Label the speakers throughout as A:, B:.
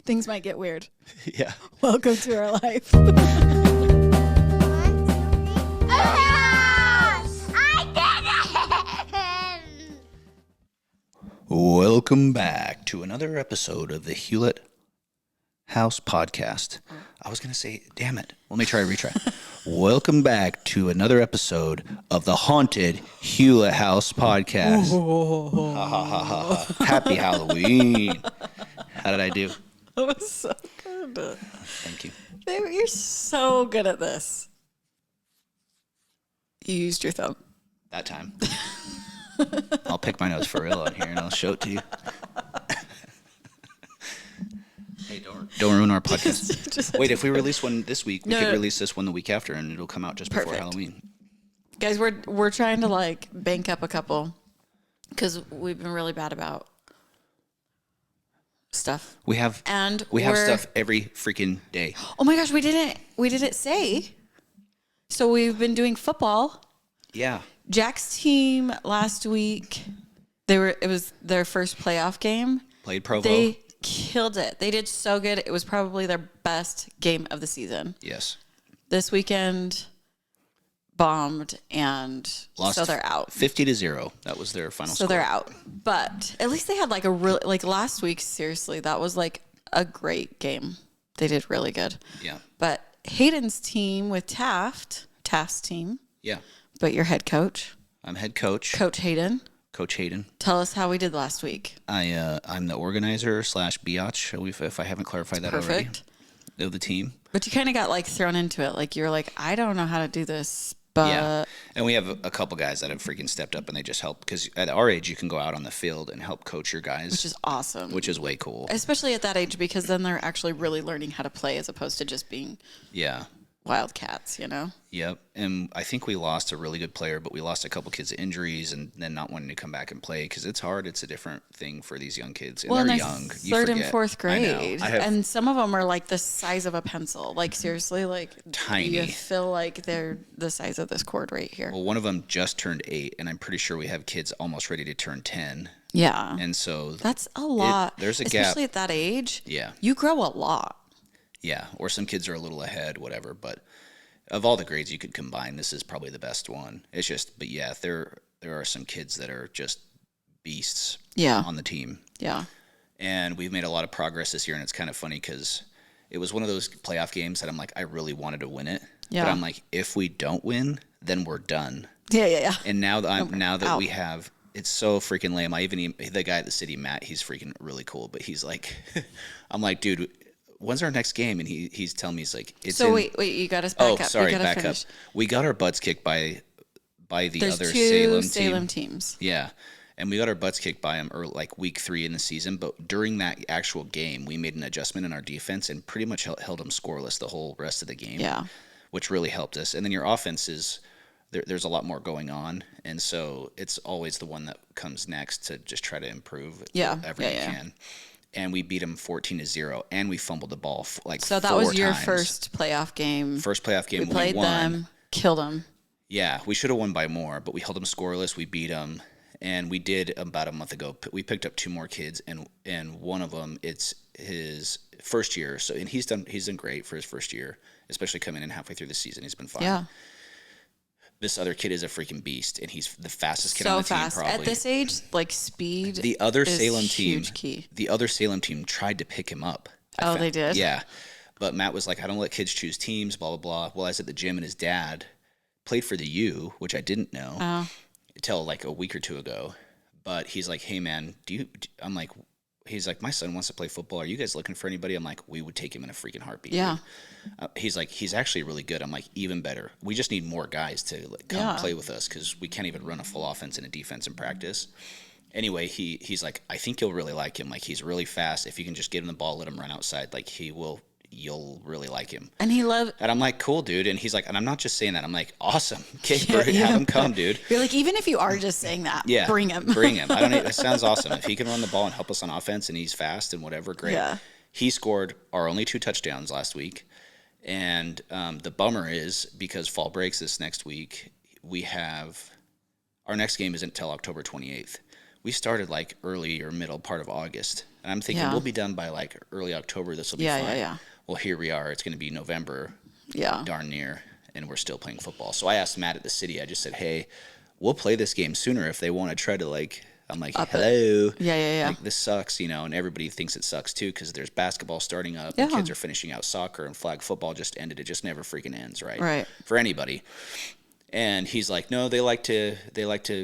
A: Things might get weird.
B: Yeah.
A: Welcome to our life.
B: Welcome back to another episode of the Hewlett House Podcast. I was going to say, damn it. Let me retry. Welcome back to another episode of the Haunted Hewlett House Podcast. Ha, ha, ha, ha, ha. Happy Halloween. How did I do?
A: That was so good.
B: Thank you.
A: You're so good at this. You used your thumb.
B: That time. I'll pick my nose for real on here and I'll show it to you. Hey, don't ruin our podcast. Wait, if we release one this week, we could release this one the week after and it'll come out just before Halloween.
A: Guys, we're trying to bank up a couple because we've been really bad about stuff.
B: We have stuff every freaking day.
A: Oh my gosh, we didn't say. So we've been doing football.
B: Yeah.
A: Jack's team last week, it was their first playoff game.
B: Played Provo.
A: They killed it. They did so good. It was probably their best game of the season.
B: Yes.
A: This weekend bombed and
B: lost,
A: so they're out.
B: 50-0. That was their final score.
A: So they're out. But at least they had a really last week, seriously, that was a great game. They did really good.
B: Yeah.
A: But Hayden's team with Taft's team.
B: Yeah.
A: But your head coach.
B: I'm head coach.
A: Coach Hayden.
B: Coach Hayden.
A: Tell us how we did last week.
B: I'm the organizer / biatch, if I haven't clarified that already, of the team.
A: But you kind of got thrown into it. You're I don't know how to do this, but...
B: Yeah, and we have a couple guys that have freaking stepped up and they just help. Because at our age, you can go out on the field and help coach your guys.
A: Which is awesome.
B: Which is way cool.
A: Especially at that age, because then they're actually really learning how to play as opposed to just being...
B: Yeah.
A: Wildcats,
B: Yep. And I think we lost a really good player, but we lost a couple kids to injuries and then not wanting to come back and play because it's hard. It's a different thing for these young kids. And they're young.
A: Third and fourth grade.
B: And
A: some of them are the size of a pencil. Seriously,
B: tiny.
A: You feel like they're the size of this cord right here.
B: Well, one of them just turned 8, and I'm pretty sure we have kids almost ready to turn 10.
A: Yeah.
B: And so
A: that's a lot.
B: There's a
A: especially
B: gap.
A: Especially at that age.
B: Yeah.
A: You grow a lot.
B: Yeah, or some kids are a little ahead, whatever. But of all the grades you could combine, this is probably the best one. It's just, but yeah, there are some kids that are just beasts on the team.
A: Yeah.
B: And we've made a lot of progress this year, and it's kind of funny because it was one of those playoff games that I'm I really wanted to win it. Yeah. But I'm if we don't win, then we're done.
A: Yeah.
B: And now that we have, it's so freaking lame. The guy at the city, Matt, he's freaking really cool, but he's I'm dude, when's our next game? And he's telling me, it's
A: so wait, you got us back up.
B: Sorry, back
A: finish.
B: up. We got our butts kicked by the
A: There's
B: other
A: two
B: Salem
A: teams.
B: Yeah. And we got our butts kicked by them week 3 in the season. But during that actual game, we made an adjustment in our defense and pretty much held them scoreless the whole rest of the game.
A: Yeah.
B: Which really helped us. And then your offense is, there's a lot more going on. And so it's always the one that comes next to just try to improve whatever you can. And we beat them 14-0, and we fumbled the ball
A: So that
B: 4
A: was your
B: times.
A: First playoff game.
B: First playoff game.
A: We played them, killed them.
B: Yeah, we should have won by more, but we held them scoreless. We beat them, and we did about a month ago. We picked up 2 more kids, and one of them, it's his first year. So and he's done great for his first year, especially coming in halfway through the season. He's been fine.
A: Yeah.
B: This other kid is a freaking beast, and he's the fastest kid on the team. Probably
A: at this age. Speed.
B: The other
A: is
B: Salem team,
A: huge key.
B: The other Salem team tried to pick him up.
A: They did.
B: Yeah, but Matt was I don't let kids choose teams. Blah blah blah. Well, I was at the gym, and his dad played for the U, which I didn't know until a week or 2 ago. But he's hey man, I'm he's my son wants to play football. Are you guys looking for anybody? I'm we would take him in a freaking heartbeat.
A: Yeah.
B: He's he's actually really good. I'm even better. We just need more guys to come play with us because we can't even run a full offense and a defense in practice. Anyway, he's I think you'll really like him. He's really fast. If you can just give him the ball, let him run outside, you'll really like him.
A: And and
B: I'm cool, dude. And he's and I'm not just saying that. I'm awesome. Okay, have him come, dude.
A: You're even if you are just saying that, bring him.
B: Bring him. I don't need, it sounds awesome. If he can run the ball and help us on offense and he's fast and whatever, great. Yeah. He scored our only 2 touchdowns last week. And the bummer is because fall breaks this next week, our next game isn't until October 28th. we started like early or middle part of August. And I'm thinking we'll be done by like early October. This will be fine.
A: Yeah.
B: Well, here we are. It's going to be November.
A: Yeah.
B: Darn near. And we're still playing football. So I asked Matt at the city. I just said, hey, we'll play this game sooner if they want to try to like, I'm like, hello.
A: Yeah.
B: Like, this sucks, you know, and everybody thinks it sucks too because there's basketball starting up and kids are finishing out soccer and flag football just ended. It just never freaking ends, right?
A: Right.
B: For anybody. And he's like, no, they like to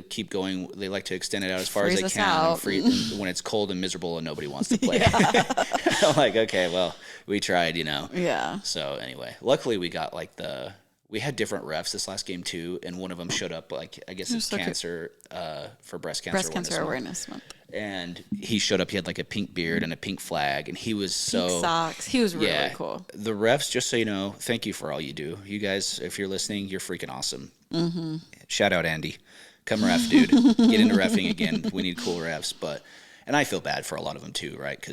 B: keep going. They like to extend it out as far as they can and when it's cold and miserable and nobody wants to play. I'm like, okay, well, we tried, you know.
A: Yeah.
B: So anyway, luckily we got like we had different refs this last game too, and one of them showed up like I guess it's cancer for breast cancer
A: awareness month.
B: And he showed up. He had like a pink beard and a pink flag, and he was
A: pink socks. He was really cool.
B: The refs, just so you know, thank you for all you do. You guys, if you're listening, you're freaking awesome. Mm-hmm. Shout out Andy, come ref, dude. Get into reffing again. We need cool refs, and I feel bad for a lot of them too, right?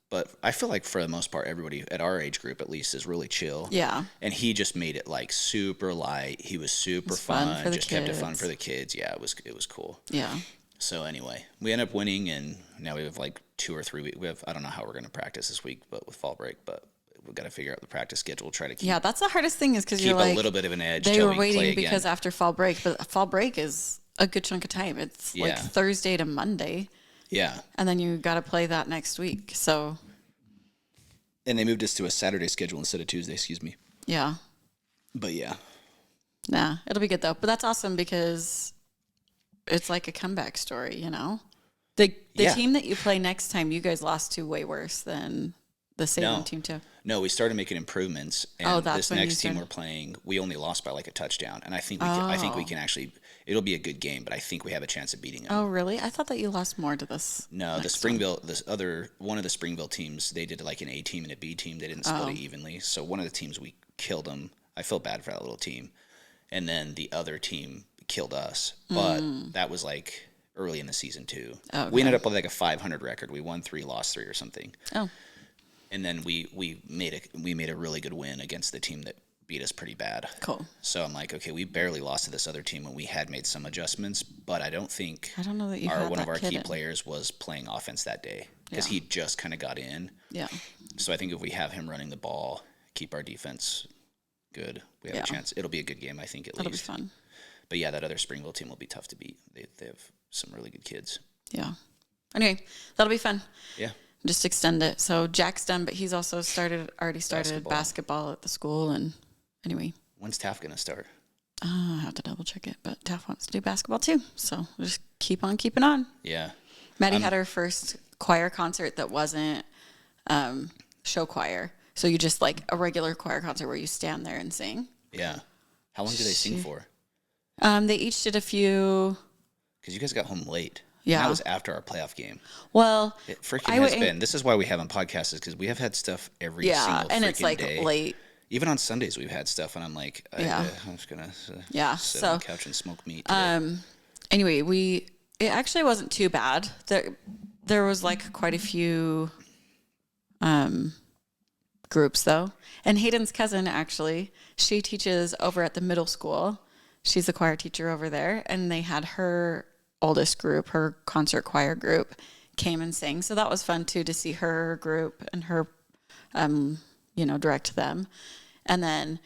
B: But I feel like for the most part, everybody at our age group, at least, is really chill.
A: Yeah.
B: And he just made it like super light. He was super fun. Just kept it fun for the kids. Yeah, it was cool.
A: Yeah.
B: So anyway, we end up winning, and now we have like 2 or 3 weeks. I don't know how we're going to practice this week, but with fall break, but we've got to figure out the practice schedule. Try to keep.
A: Yeah, that's the hardest thing is because you're like
B: keep a little bit of an edge.
A: They were waiting because after fall break, but fall break is a good chunk of time. It's like Thursday to Monday.
B: Yeah.
A: And then you got to play that next week. So.
B: And they moved us to a Saturday schedule instead of Tuesday. Excuse me.
A: Yeah.
B: But yeah.
A: Nah, it'll be good though. But that's awesome because it's like a comeback story, you know? The team that you play next time, you guys lost to way worse than the Salem team too.
B: No, we started making improvements. And this next team we're playing, we only lost by like a touchdown. And I think we can actually, it'll be a good game, but I think we have a chance of beating them.
A: Oh, really? I thought that you lost more to this.
B: No, the Springville, one of the Springville teams, they did like an A team and a B team. They didn't split it evenly. So one of the teams, we killed them. I felt bad for that little team. And then the other team killed us. But that was like early in the season too. Okay. We ended up with like a 500 record. We won 3, lost 3 or something. Oh. And then we made a really good win against the team that beat us pretty bad.
A: Cool.
B: So I'm like, okay, we barely lost to this other team when we had made some adjustments, but I don't know that one of our key players was playing offense that day because he just kind of got in. Yeah. So I think if we have him running the ball, keep our defense good, we have a chance. It'll be a good game, I think, at least.
A: It'll be fun.
B: But yeah, that other Springville team will be tough to beat. They have some really good kids.
A: Yeah. Anyway, that'll be fun.
B: Yeah.
A: Just extend it. So Jack's done, but he's also already started basketball at the school. And anyway.
B: When's Taff going to start?
A: I have to double check it, but Taff wants to do basketball too. So we'll just keep on keeping on.
B: Yeah.
A: Maddie had her first choir concert that wasn't show choir. So you just like a regular choir concert where you stand there and sing.
B: Yeah. How long do they sing for?
A: They each did a few.
B: Because you guys got home late.
A: Yeah.
B: That was after our playoff game.
A: Well,
B: it freaking has been. This is why we haven't podcasted, because we have had stuff every single freaking day. Yeah, and it's like
A: late.
B: Even on Sundays we've had stuff, and I'm like, I'm just going to sit on the couch and smoke meat today.
A: Anyway, it actually wasn't too bad. There was like quite a few groups, though. And Hayden's cousin, actually, she teaches over at the middle school. She's a choir teacher over there, and they had her oldest group, her concert choir group, came and sang. So that was fun too, to see her group and her, direct them. And then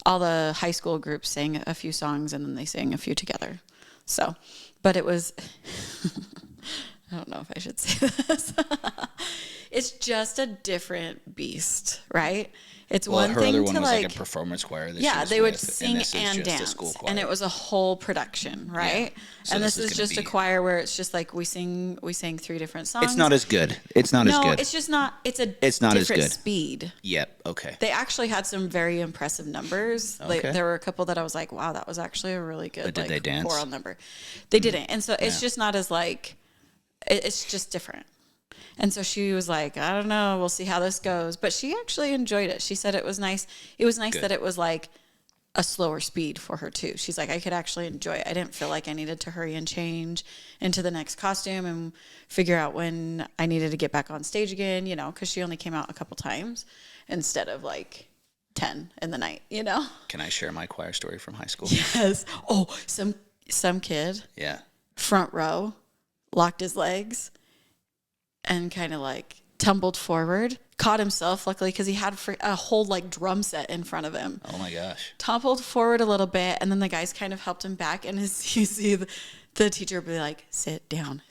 A: all the high school groups sang a few songs, and then they sang a few together. So, but it was, I don't know if I should say this. It's just a different beast, right? It's one thing
B: other one
A: to
B: was
A: like
B: a performance choir.
A: They would sing and dance, and it was a whole production, right? Yeah. So and this is just a choir where it's just like we sang 3 different songs.
B: It's not as good. It's not as good.
A: No, it's just not. It's not as good. Speed.
B: Yep. Okay.
A: They actually had some very impressive numbers. Okay. Like, there were a couple that I was like, wow, that was actually a really good. But
B: did they dance?
A: Choral number. They didn't, and so it's just not as like. It's just different. And so she was like, I don't know, we'll see how this goes. But she actually enjoyed it. She said it was nice. It was nice that it was like a slower speed for her too. She's like, I could actually enjoy it. I didn't feel like I needed to hurry and change into the next costume and figure out when I needed to get back on stage again, because she only came out a couple times instead of like 10 in the night,
B: Can I share my choir story from high school?
A: Yes. Oh, some kid.
B: Yeah.
A: Front row. locked his legs and kind of like tumbled forward, caught himself, luckily, because he had a whole like drum set in front of him.
B: Oh my gosh.
A: Tumbled forward a little bit, and then the guys kind of helped him back, and you see the teacher would be like, sit down.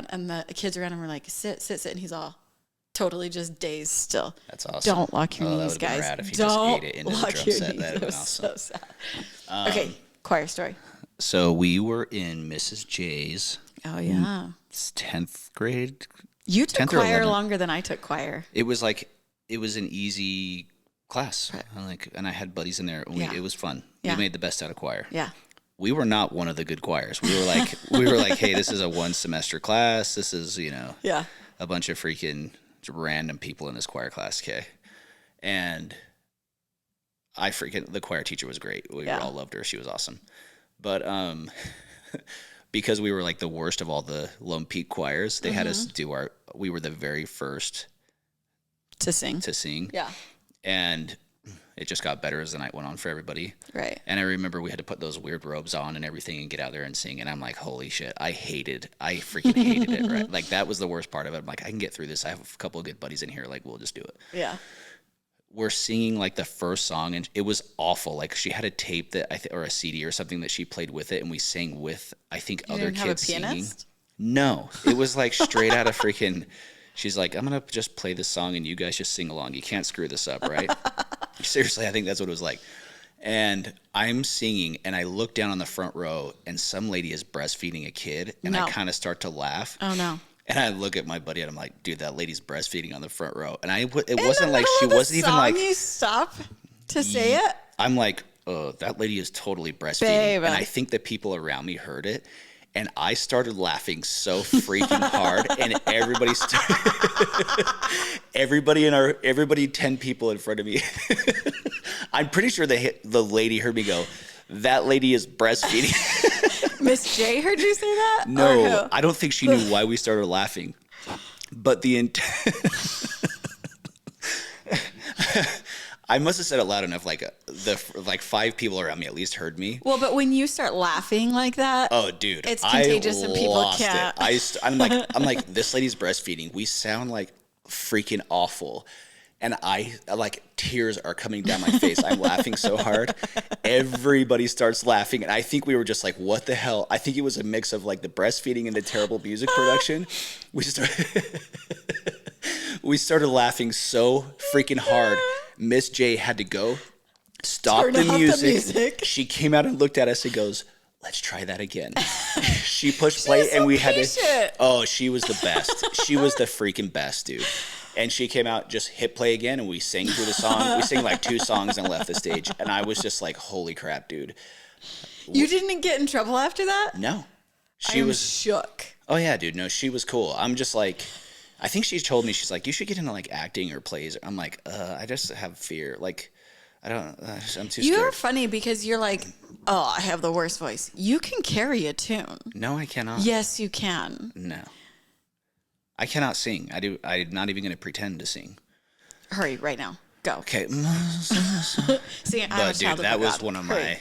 A: And the kids around him were like, sit. And he's all totally just dazed still.
B: That's awesome.
A: Don't lock your knees, guys.
B: Rad if he
A: Don't
B: just ate it into the
A: lock
B: drum
A: your
B: set.
A: knees.
B: That'd
A: That
B: have
A: was
B: been awesome.
A: so sad. Okay, choir story.
B: So we were in Mrs. J's.
A: Oh, yeah.
B: 10th grade.
A: You took
B: 10th or
A: choir
B: 11th.
A: longer than I took choir.
B: It was an easy class. Right. And I had buddies in there. And it was fun.
A: Yeah.
B: We made the best out of choir.
A: Yeah.
B: We were not one of the good choirs. We were like, hey, this is a 1 semester class. This is, a bunch of freaking random people in this choir class, okay? And the choir teacher was great. We all loved her. She was awesome. But because we were like the worst of all the Lone Peak choirs, they had us we were the very first
A: to sing. Yeah.
B: And it just got better as the night went on for everybody.
A: Right.
B: And I remember we had to put those weird robes on and everything and get out there and sing. And I'm like, holy shit, I freaking hated it, right? Like, that was the worst part of it. I'm like, I can get through this. I have a couple of good buddies in here. Like, we'll just do it.
A: Yeah.
B: We're singing, like, the first song, and it was awful. Like, she had a tape or a CD or something that she played with it, and we sang with, I think, other kids singing. No. It was, like, straight out of freaking... She's like, I'm going to just play this song and you guys just sing along. You can't screw this up, right? Seriously, I think that's what it was like. And I'm singing and I look down on the front row and some lady is breastfeeding a kid and I kind of start to laugh.
A: Oh, no.
B: And I look at my buddy and I'm like, dude, that lady's breastfeeding on the front row. And it wasn't like she wasn't even like.
A: You stop to say it?
B: I'm like, oh, that lady is totally breastfeeding.
A: Babe.
B: And I think the people around me heard it. And I started laughing so freaking hard, and everybody 10 people in front of me. I'm pretty sure the lady heard me go, that lady is breastfeeding.
A: Miss J heard you say that?
B: No, I don't think she knew why we started laughing. But I must have said it loud enough. Like the 5 people around me at least heard me.
A: Well, but when you start laughing like that,
B: oh, dude,
A: it's contagious and people can't.
B: I'm like, this lady's breastfeeding. We sound like freaking awful, and tears are coming down my face. I'm laughing so hard. Everybody starts laughing, and I think we were just like, what the hell? I think it was a mix of like the breastfeeding and the terrible music production. We started laughing so freaking hard. Miss J had to go, stop the music. She came out and looked at us and goes, let's try that again. She pushed play and we had to. Oh, she was the best. She was the freaking best, dude. And she came out, just hit play again, and we sang through the song. We sang like 2 songs and left the stage. And I was just like, holy crap, dude.
A: You didn't get in trouble after that?
B: No.
A: She was shook.
B: Oh, yeah, dude. No, she was cool. I'm just like... I think she told me, she's like, you should get into like acting or plays. I'm like, I just have fear. Like, I don't, I'm too scared.
A: You're funny because you're like, oh, I have the worst voice. You can carry a tune.
B: No, I cannot.
A: Yes, you can.
B: No. I cannot sing. I'm not even going to pretend to sing.
A: Hurry, right now. Go.
B: Okay.
A: Sing it.
B: But dude, that was one of my,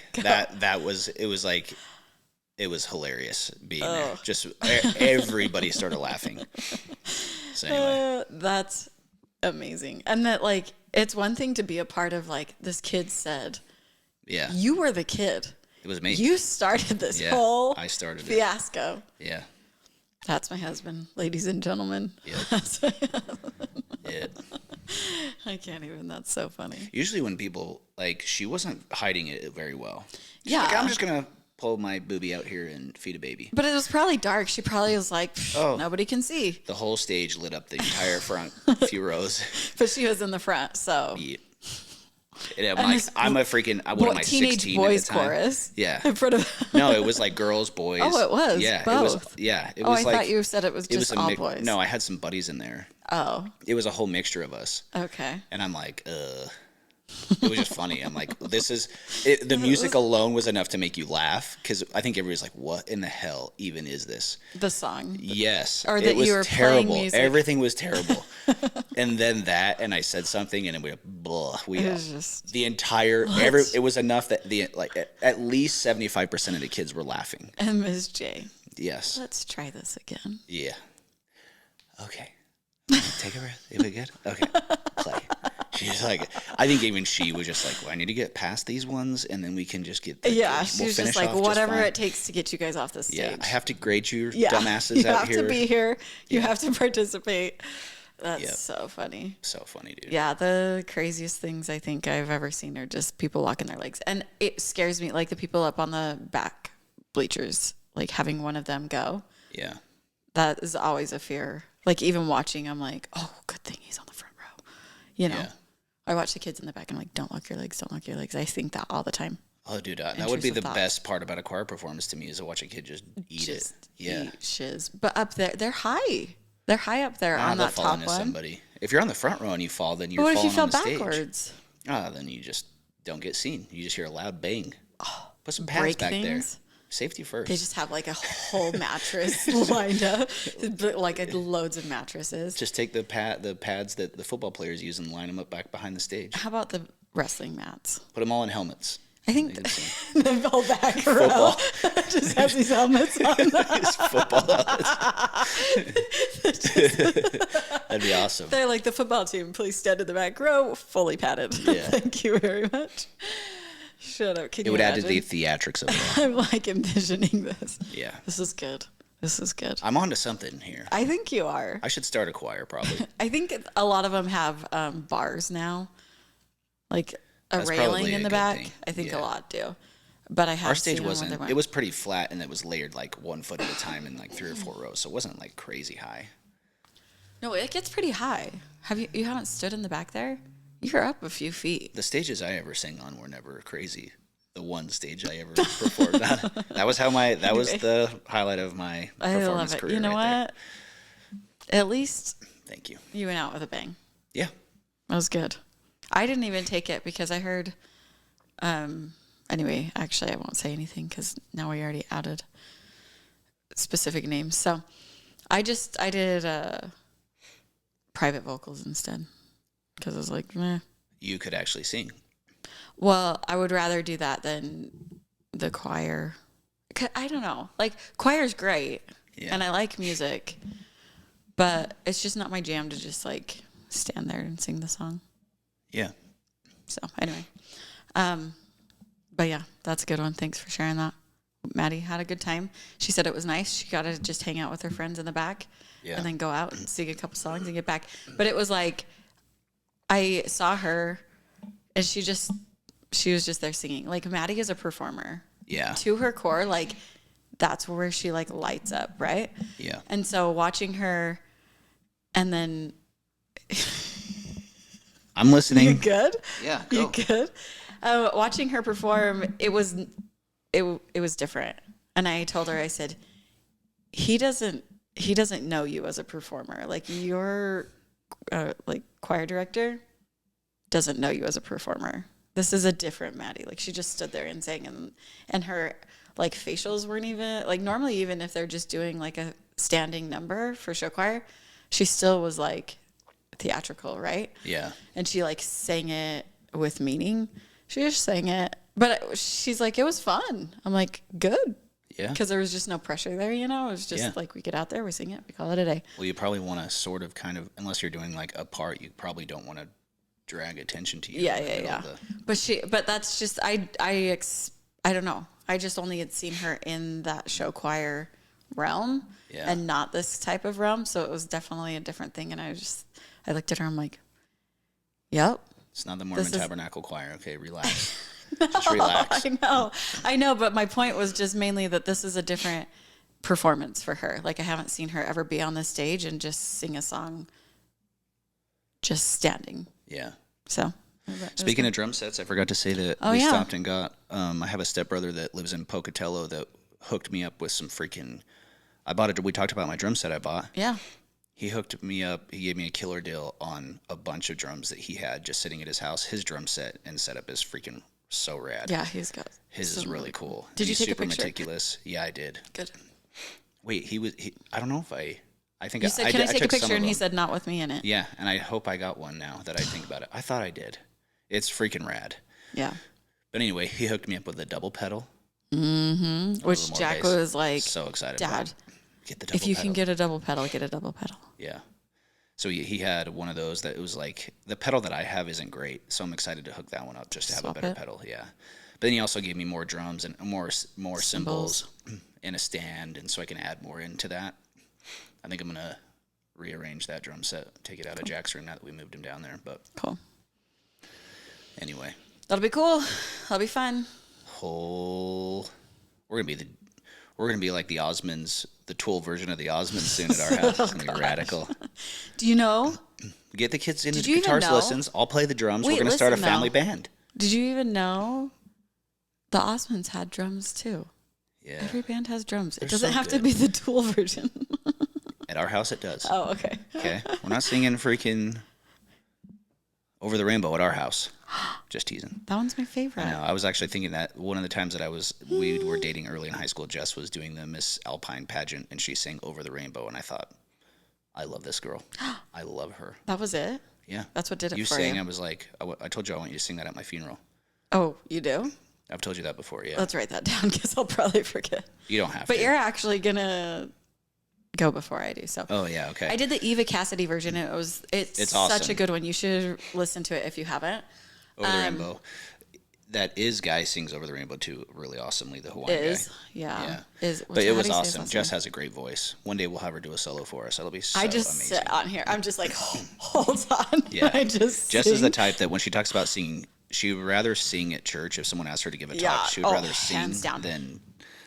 B: it was hilarious being there. Just everybody started laughing. So anyway.
A: That's amazing. And that like, it's one thing to be a part of like this kid said.
B: Yeah.
A: You were the kid.
B: It was me.
A: You started this whole
B: I started
A: fiasco.
B: It. Yeah.
A: That's my husband, ladies and gentlemen.
B: Yep. Yeah.
A: I can't even. That's so funny.
B: Usually when people, like, she wasn't hiding it very well.
A: She's like,
B: I'm just going to pull my boobie out here and feed a baby.
A: But it was probably dark. She probably was like, nobody can see.
B: The whole stage lit up, the entire front few rows.
A: But she was in the front, so.
B: Yeah. I'm a freaking, what am I,
A: teenage
B: 16
A: boys
B: at the time?
A: Chorus?
B: Yeah.
A: In front of
B: No, it was like girls, boys.
A: Oh, it was?
B: Yeah.
A: Both.
B: It was
A: I thought you said it was just all boys.
B: No, I had some buddies in there.
A: Oh.
B: It was a whole mixture of us.
A: Okay.
B: And I'm like, It was just funny. I'm like, the music alone was enough to make you laugh, because I think everybody's like, what in the hell even is this?
A: The song.
B: Yes.
A: Or that
B: it was
A: you were
B: terrible.
A: playing music.
B: Everything was terrible. And then and I said something, and it was just the entire, it was enough that at least 75% of the kids were laughing.
A: And Ms. J.
B: Yes.
A: Let's try this again.
B: Yeah. Okay. Take a breath. Is it good? Okay. Play. She's like, I think even she was just like, well, I need to get past these ones, and then we can just get.
A: She was just like, whatever it takes to get you guys off the stage.
B: Yeah, I have to grade you dumbasses out here.
A: You have to be here. You have to participate. That's so funny.
B: So funny, dude.
A: Yeah, the craziest things I think I've ever seen are just people walking their legs. And it scares me, like the people up on the back bleachers, like having one of them go.
B: Yeah.
A: That is always a fear. Like even watching, I'm like, oh, good thing he's on the front row. You know? Yeah. I watch the kids in the back and I'm like, don't lock your legs, don't lock your legs. I think that all the time.
B: Oh, dude, that would be the best part about a choir performance to me is to watch a kid just eat it. Yeah.
A: Eat shiz. But up there, they're high. They're high up there on that top one.
B: Somebody. If you're on the front row and you fall, then you're falling on the stage. What if you fell backwards? Then you just don't get seen. You just hear a loud bang. Oh, put some pads back there. Safety first.
A: They just have like a whole mattress lined up, like loads of mattresses.
B: Just take the pads that the football players use and line them up back behind the stage.
A: How about the wrestling mats?
B: Put them all in helmets.
A: I think the whole back row just has these helmets on.
B: These football helmets. That'd be awesome.
A: They're like the football team. Please stand in the back row, fully padded. Yeah. Thank you very much. Shut up. Can you imagine?
B: Add to the theatrics of it.
A: I'm like envisioning this.
B: Yeah.
A: This is good. This is good.
B: I'm onto something here.
A: I think you are.
B: I should start a choir probably.
A: I think a lot of them have bars now. Like a railing in the back. Thing. I think a lot do. But I have
B: our stage wasn't. It was pretty flat and it was layered like 1 foot at a time in like 3 or 4 rows. So it wasn't like crazy high.
A: No, it gets pretty high. You haven't stood in the back there? You're up a few feet.
B: The stages I ever sang on were never crazy. The one stage I ever performed on. That was the highlight of my performance career.
A: You know what? There. At least
B: thank you.
A: You went out with a bang.
B: Yeah.
A: That was good. I didn't even take it because I heard anyway, actually I won't say anything because now we already added specific names. So I did private vocals instead. Because I was like, meh.
B: You could actually sing.
A: Well, I would rather do that than the choir. I don't know. Like, choir's great. Yeah. And I like music. But it's just not my jam to just, like, stand there and sing the song.
B: Yeah.
A: So, anyway. But, yeah, that's a good one. Thanks for sharing that. Maddie had a good time. She said it was nice. She got to just hang out with her friends in the back. Yeah. And then go out and sing a couple songs and get back. But it was like... I saw her, and she was just there singing. Like, Maddie is a performer.
B: Yeah.
A: To her core, like, that's where she, like, lights up, right?
B: Yeah.
A: And so watching her, and then...
B: I'm listening.
A: You good?
B: Yeah, go.
A: You good? Watching her perform, it was different. And I told her, I said, he doesn't know you as a performer. Like, you're... like choir director doesn't know you as a performer. This is a different Maddie. Like, she just stood there and sang, and her like facials weren't even like, normally even if they're just doing like a standing number for show choir, she still was like theatrical, right?
B: Yeah. And
A: she like sang it with meaning. She just sang it, but she's like, it was fun. I'm like, good.
B: Yeah.
A: Because there was just no pressure there, you know? It was just like, we get out there, we sing it, we call it a day.
B: Well, you probably want to sort of kind of, unless you're doing like a part, you probably don't want to drag attention to you.
A: Yeah. But that's just, I don't know. I just only had seen her in that show choir realm and not this type of realm. So it was definitely a different thing. And I looked at her, I'm like, yep.
B: It's not the Mormon Tabernacle Choir. Okay, relax. Just relax.
A: I know, but my point was just mainly that this is a different performance for her. Like, I haven't seen her ever be on the stage and just sing a song just standing.
B: Yeah.
A: So,
B: speaking of drum sets, I forgot to say that we stopped and got, I have a stepbrother that lives in Pocatello that hooked me up with some freaking, we talked about my drum set I bought.
A: Yeah.
B: He hooked me up. He gave me a killer deal on a bunch of drums that he had just sitting at his house. His drum set and setup is freaking so rad.
A: Yeah, his
B: is really cool.
A: Did you take
B: super
A: a picture?
B: Meticulous. Yeah, I did.
A: Good.
B: Wait, I don't know if I think
A: you said, can I take a picture? And he said, not with me in it.
B: Yeah, and I hope I got one now that I think about it. I thought I did. It's freaking rad.
A: Yeah.
B: But anyway, he hooked me up with a double pedal
A: Which Jack was like,
B: so excited.
A: Dad,
B: get the double
A: if you
B: pedal.
A: can get a double pedal, get a double pedal.
B: Yeah. So he had one of those that it was like, the pedal that I have isn't great, so I'm excited to hook that one up just to have a better pedal. Yeah. But then he also gave me more drums and more cymbals and a stand, and so I can add more into that. I think I'm going to rearrange that drum set, take it out of Jack's room now that we moved him down there. But
A: cool.
B: Anyway.
A: That'll be cool. That'll be fun.
B: We're gonna be like the Osmonds, the Tool version of the Osmonds soon at our house. It's gonna be radical.
A: Do you know?
B: Get the kids into the guitars lessons. I'll play the drums. We're gonna start a family band.
A: Did you even know the Osmonds had drums too?
B: Yeah.
A: Every band has drums. It doesn't have to be the Tool version.
B: At our house, it does.
A: Oh, okay.
B: Okay. We're not singing freaking Over the Rainbow at our house. Just teasing.
A: That one's my favorite.
B: I know. I was actually thinking that one of the times that we were dating early in high school, Jess was doing the Miss Alpine pageant, and she sang Over the Rainbow, and I thought, I love this girl. I love her.
A: That was it?
B: Yeah.
A: That's what did it
B: you
A: for
B: sang,
A: you.
B: I was like, I told you I want you to sing that at my funeral.
A: Oh, you do?
B: I've told you that before, yeah.
A: Let's write that down because I'll probably forget.
B: You don't have to.
A: But you're actually going to go before I do. So.
B: Oh, yeah, okay.
A: I did the Eva Cassidy version. It's awesome. Such a good one. You should listen to it if you haven't.
B: Over the Rainbow. That guy sings Over the Rainbow too really awesomely, the Hawaiian guy.
A: Yeah.
B: But it was awesome. Jess has a great voice. One day we'll have her do a solo for us. That'll be so amazing. I just sit
A: on here. I'm just like, hold on.
B: Yeah.
A: Jess
B: is the type that when she talks about singing, she would rather sing at church. If someone asked her to give a talk, she would rather sing than...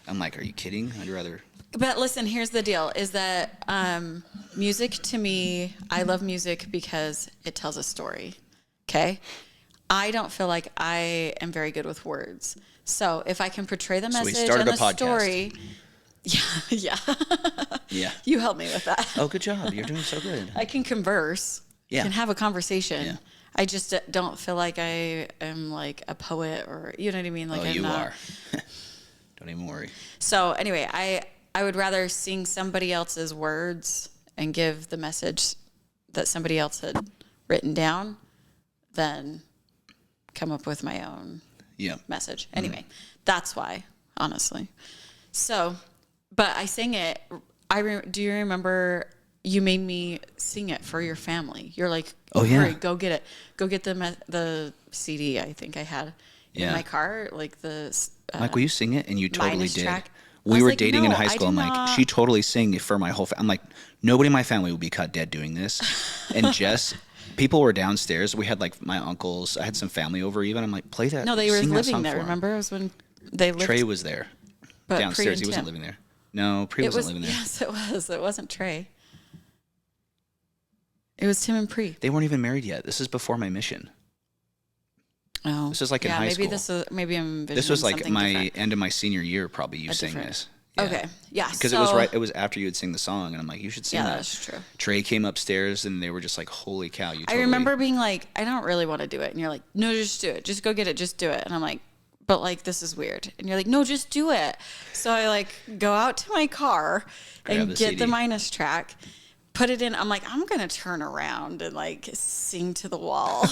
B: I'm like, are you kidding? I'd rather...
A: But listen, here's the deal, is that music to me, I love music because it tells a story, okay? I don't feel like I am very good with words. So if I can portray the message and the story... Yeah.
B: Yeah.
A: You helped me with that.
B: Oh, good job. You're doing so good.
A: I can converse. Yeah. Can have a conversation. Yeah. I just don't feel like I am like a poet or, you know what I mean? Like
B: you are. Don't even worry.
A: So anyway, I would rather sing somebody else's words and give the message that somebody else had written down than come up with my own message. Anyway, that's why, honestly. So, but I sang it. Do you remember you made me sing it for your family? You're like, hurry, go get it. Go get the CD I think I had in my car. Like the...
B: Mike, will you sing it? And you totally did. Track. We were dating in high school. I'm like, she totally sang for my whole family. I'm like, nobody in my family would be cut dead doing this. And Jess... People were downstairs. We had like my uncles. I had some family over even. I'm like, play that.
A: No, they were living there. Remember? It was when they lived.
B: Trey was there. But downstairs. He wasn't living there. No, Pre wasn't living there.
A: Yes, it was. It wasn't Trey. It was Tim and Pre.
B: They weren't even married yet. This is before my mission.
A: Oh.
B: This is like in high school.
A: Maybe I'm envisioning
B: This was like my
A: different.
B: End of my senior year, probably you sang this.
A: Yeah. Okay. Yeah.
B: Because it was after you had sing the song, and I'm like, you should sing that.
A: Yeah, that's true.
B: Trey came upstairs, and they were just like, holy cow, you totally...
A: I remember being like, I don't really want to do it. And you're like, no, just do it. Just go get it. Just do it. And I'm like, but like, this is weird. And you're like, no, just do it. So I like go out to my car and get the minus track, put it in. I'm like, I'm going to turn around and like sing to the wall.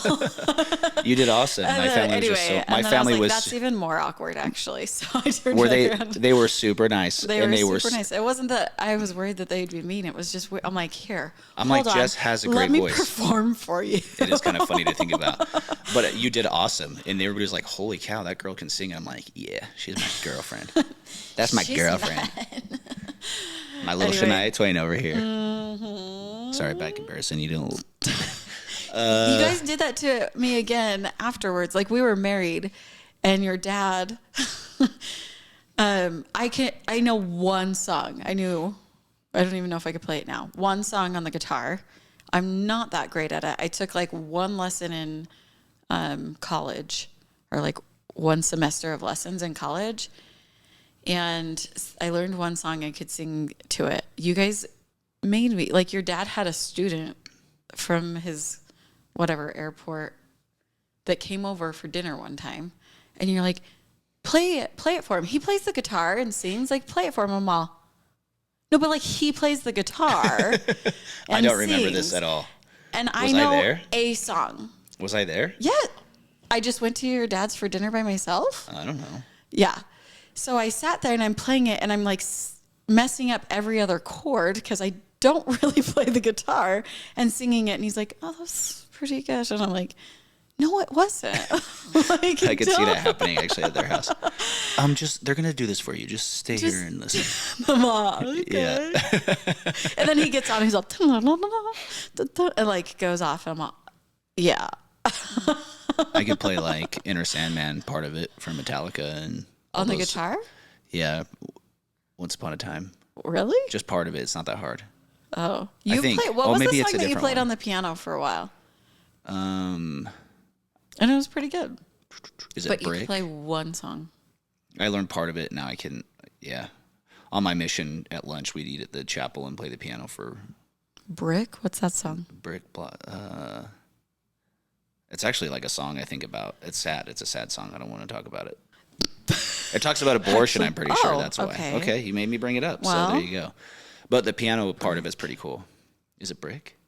B: You did awesome. My family was just so... My family was...
A: That's even more awkward, actually. So I turned around.
B: They were super nice.
A: They were super nice. It wasn't that I was worried that they'd be mean. It was just... I'm like, here.
B: I'm like, Jess has a great voice.
A: Let me perform for you.
B: It is kind of funny to think about. But you did awesome. And everybody was like, holy cow, that girl can sing. And I'm like, yeah, she's my girlfriend. That's my girlfriend. My little Shania Twain over here. Mm-hmm. Sorry, bad comparison. You don't...
A: You guys did that to me again afterwards. Like, we were married, and your dad... I know one song. I don't even know if I could play it now. One song on the guitar. I'm not that great at it. I took, like, one lesson in college, or, like, one semester of lessons in college, and I learned one song I could sing to it. You guys made me, like, your dad had a student from his whatever airport that came over for dinner one time, and you're like, play it for him. He plays the guitar and sings, like, play it for him. I'm all, no, but like, he plays the guitar.
B: I don't remember this at all.
A: And I know a song.
B: Was I there?
A: Yeah. I just went to your dad's for dinner by myself.
B: I don't know.
A: Yeah. So I sat there and I'm playing it and I'm like messing up every other chord because I don't really play the guitar and singing it. And he's like, oh, that's pretty good. And I'm like, no, it wasn't. Like,
B: I could see that happening actually at their house. They're going to do this for you. Just stay here and listen.
A: Mama, okay. Yeah. And then he gets on, he's all, and like goes off. And I'm all, yeah.
B: I could play like Inner Sandman part of it from Metallica and
A: on the guitar.
B: Yeah, Once Upon a Time.
A: Really?
B: Just part of it. It's not that hard.
A: Oh, you played. What was the song that you played
B: one.
A: on the piano for a while? And it was pretty good.
B: Is it
A: But
B: Brick?
A: you can play one song.
B: I learned part of it. Now I can. Yeah. On my mission at lunch, we'd eat at the chapel and play the piano for.
A: Brick? What's that song?
B: Brick. It's actually like a song I think about. It's sad. It's a sad song. I don't want to talk about it. It talks about abortion. I'm pretty sure that's why. Okay, you made me bring it up. Well, so there you go. But the piano part of it's pretty cool. Is it Brick?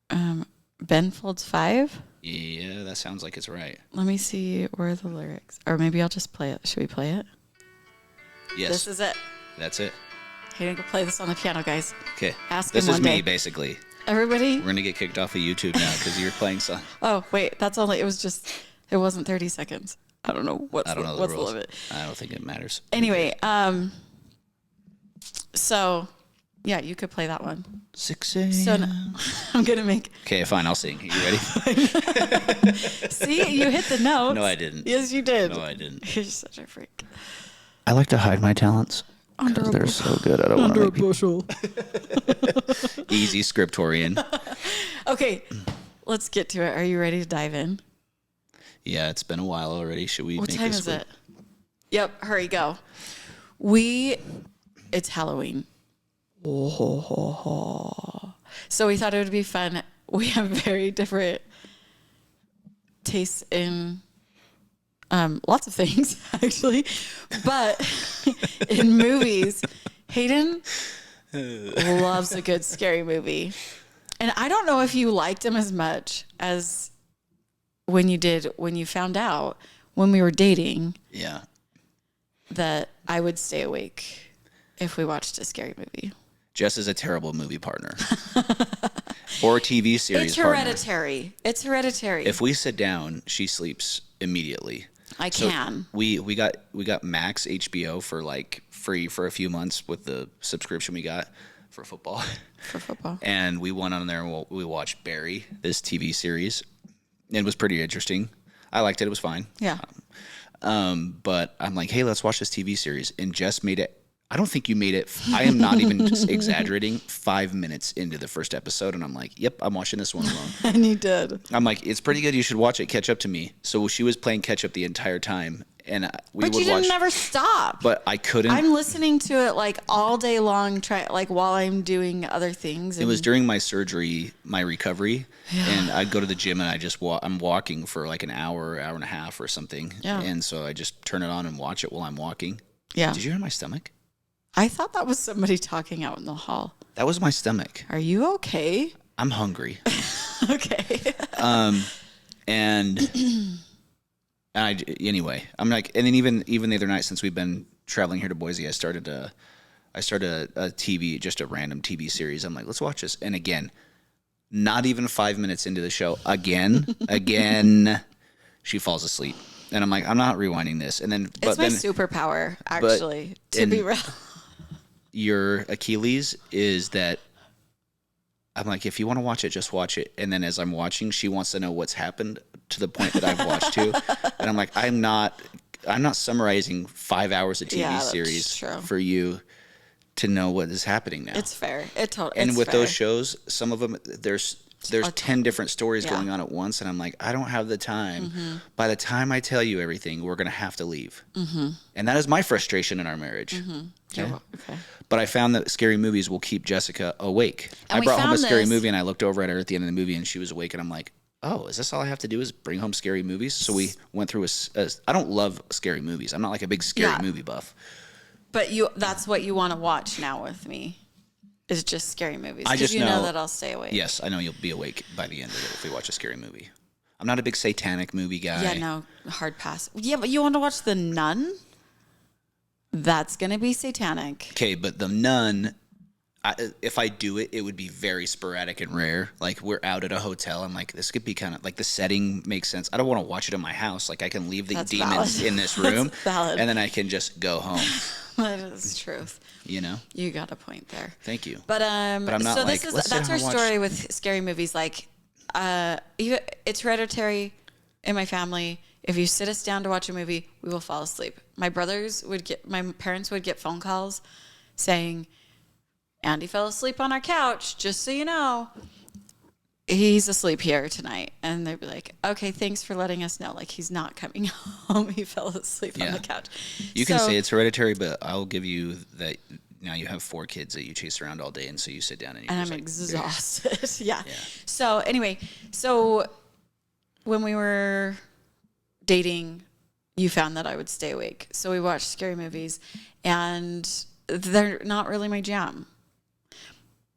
A: Ben Folds 5?
B: Yeah, that sounds like it's right.
A: Let me see where the lyrics. Or maybe I'll just play it. Should we play it?
B: Yes.
A: This is it.
B: That's it.
A: Hayden, go play this on the piano, guys.
B: Okay.
A: Ask
B: this
A: him
B: is
A: one
B: me,
A: day.
B: basically.
A: Everybody?
B: We're going to get kicked off of YouTube now because you're playing song.
A: Oh, wait. It wasn't 30 seconds. I don't know what's the limit.
B: I don't think it matters.
A: Anyway, so yeah, you could play that one.
B: 6 a.m.
A: So I'm gonna make.
B: Okay, fine. I'll sing. Are you ready?
A: See, you hit the notes.
B: No, I didn't.
A: Yes, you did.
B: No, I didn't.
A: You're such a freak.
B: I like to hide my talents because they're so good. I don't want to make
A: bushel.
B: Easy scriptorian.
A: Okay, let's get to it. Are you ready to dive in?
B: Yeah, it's been a while already. Should we?
A: What
B: make
A: time
B: this
A: is it? Yep, hurry, go. It's Halloween. So we thought it would be fun. We have very different tastes in lots of things, actually. But in movies, Hayden loves a good scary movie. And I don't know if you liked him as much as when you found out when we were dating.
B: Yeah.
A: That I would stay awake if we watched a scary movie.
B: Jess is a terrible movie partner. Or TV series
A: It's hereditary. Partner. It's hereditary.
B: If we sit down, she sleeps immediately.
A: I can.
B: We got Max HBO for like free for a few months with the subscription we got for football.
A: For football.
B: And we went on there and we watched Barry, this TV series. It was pretty interesting. I liked it. It was fine.
A: Yeah.
B: But I'm like, hey, let's watch this TV series. And Jess made it. I don't think you made it. I am not even exaggerating. 5 minutes into the first episode, and I'm like, yep, I'm watching this one alone.
A: And you did.
B: I'm like, it's pretty good. You should watch it. Catch up to me. So she was playing catch up the entire time, and we would watch. But you didn't
A: never stop.
B: But I couldn't.
A: I'm listening to it like all day long, while I'm doing other things.
B: It was during my surgery, my recovery, and I'd go to the gym and I just I'm walking for like an hour and a half or something.
A: Yeah.
B: And so I just turn it on and watch it while I'm walking.
A: Yeah.
B: Did you hear my stomach?
A: I thought that was somebody talking out in the hall.
B: That was my stomach.
A: Are you okay?
B: I'm hungry.
A: Okay.
B: Anyway, I'm like, and then even the other night, since we've been traveling here to Boise, I started a TV, just a random TV series. I'm like, let's watch this. And again, not even 5 minutes into the show, again, she falls asleep. And I'm like, I'm not rewinding this. And then,
A: it's my superpower, actually, to be real.
B: Your Achilles is that I'm like, if you want to watch it, just watch it. And then as I'm watching, she wants to know what's happened to the point that I've watched to. And I'm like, I'm not summarizing 5 hours of TV series for you to know what is happening now.
A: It's fair.
B: And with those shows, some of them, there's 10 different stories going on at once. And I'm like, I don't have the time. Mm-hmm. By the time I tell you everything, we're going to have to leave. Mm-hmm. And that is my frustration in our marriage. Mm-hmm. Okay. But I found that scary movies will keep Jessica awake. I brought home a scary movie and I looked over at her at the end of the movie and she was awake and I'm like, oh, is this all I have to do is bring home scary movies? So we went through I don't love scary movies. I'm not like a big scary movie buff.
A: But that's what you want to watch now with me. Is just scary movies.
B: I just
A: know that I'll stay awake.
B: Yes, I know you'll be awake by the end of it if we watch a scary movie. I'm not a big satanic movie guy.
A: Yeah, no, hard pass. Yeah, but you want to watch The Nun? that's going to be satanic.
B: Okay, but The Nun, if I do it, it would be very sporadic and rare. Like, we're out at a hotel. I'm like, this could be kind of like the setting makes sense. I don't want to watch it in my house. Like, I can leave the demons in this room, and then I can just go home.
A: That is truth.
B: You know,
A: you got a point there.
B: Thank you.
A: But I'm not so like, that's our story with scary movies. Like, it's hereditary in my family. If you sit us down to watch a movie, we will fall asleep. My parents would get phone calls saying, Andy fell asleep on our couch, just so you know. He's asleep here tonight. And they'd be like, okay, thanks for letting us know. Like, he's not coming home. He fell asleep on the couch.
B: You can say it's hereditary, but I'll give you that now you have 4 kids that you chase around all day. And so you sit down and
A: I'm exhausted. yeah. So anyway, when we were dating, you found that I would stay awake. So we watched scary movies, and they're not really my jam.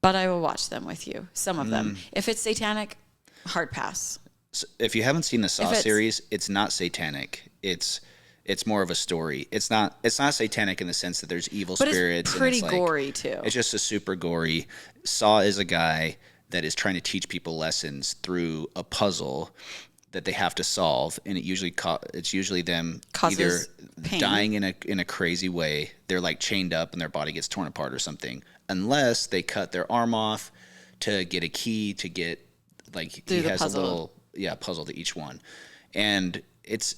A: But I will watch them with you, some of them. If it's satanic, hard pass.
B: So if you haven't seen the Saw series, it's not satanic. It's more of a story. It's not satanic in the sense that there's evil spirits.
A: It's pretty
B: and
A: gory too.
B: It's just a super gory. Saw is a guy that is trying to teach people lessons through a puzzle that they have to solve, and it's usually them either
A: pain.
B: Dying in a crazy way. They're like chained up and their body gets torn apart or something, unless they cut their arm off to get a key to get he has puzzle. A little puzzle to each one, and it's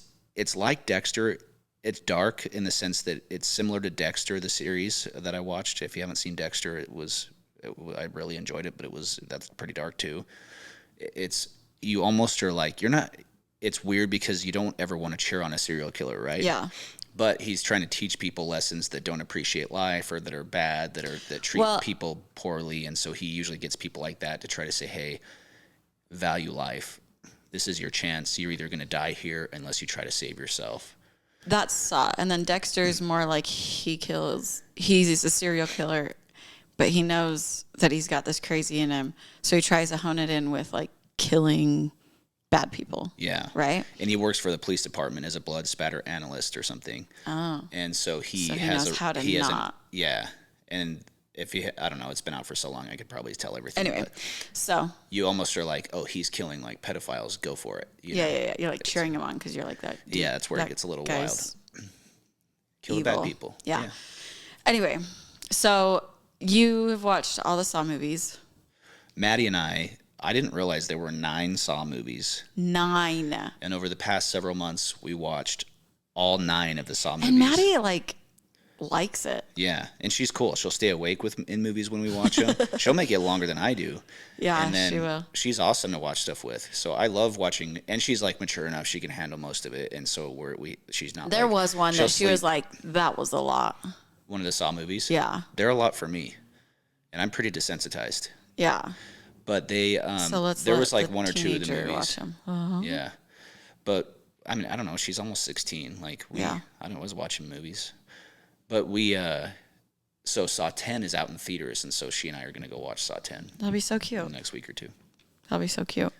B: like Dexter. It's dark in the sense that it's similar to Dexter, the series that I watched. If you haven't seen Dexter, I really enjoyed it, but that's pretty dark too. You almost are like, you're not, it's weird because you don't ever want to cheer on a serial killer, right?
A: Yeah.
B: But he's trying to teach people lessons that don't appreciate life or that are bad, that treat people poorly. And so he usually gets people like that to try to say, hey, value life. This is your chance. You're either going to die here unless you try to save yourself.
A: That's Saw. And then Dexter's more like he's a serial killer, but he knows that he's got this crazy in him. So he tries to hone it in with like killing bad people.
B: Yeah.
A: Right?
B: And he works for the police department as a blood spatter analyst or something.
A: Oh.
B: And so he
A: knows how to not.
B: Yeah. And I don't know, it's been out for so long, I could probably tell everything.
A: Anyway, so.
B: You almost are like, oh, he's killing like pedophiles, go for it.
A: Yeah. You're like cheering him on because you're like that.
B: Yeah, that's where it gets a little wild. Kill the bad people.
A: Yeah. Anyway, so you have watched all the Saw movies.
B: Maddie and I didn't realize there were 9 Saw movies.
A: 9.
B: And over the past several months, we watched all 9 of the Saw movies.
A: And Maddie, likes it.
B: Yeah, and she's cool. She'll stay awake in movies when we watch them. She'll make it longer than I do.
A: Yeah,
B: and then
A: she will.
B: She's awesome to watch stuff with. So I love watching, and she's mature enough; she can handle most of it. And so she's not.
A: There was one that she was like, "That was a lot."
B: One of the Saw movies.
A: Yeah,
B: they're a lot for me, and I'm pretty desensitized.
A: Yeah.
B: But there was like 1 or 2 of the movies.
A: Watch them. Uh-huh.
B: Yeah, but I mean, I don't know. She's almost 16. I was watching movies. But so Saw 10 is out in theaters, and so she and I are going to go watch Saw 10.
A: That'll be so cute.
B: In the next week or 2.
A: That'll be so cute.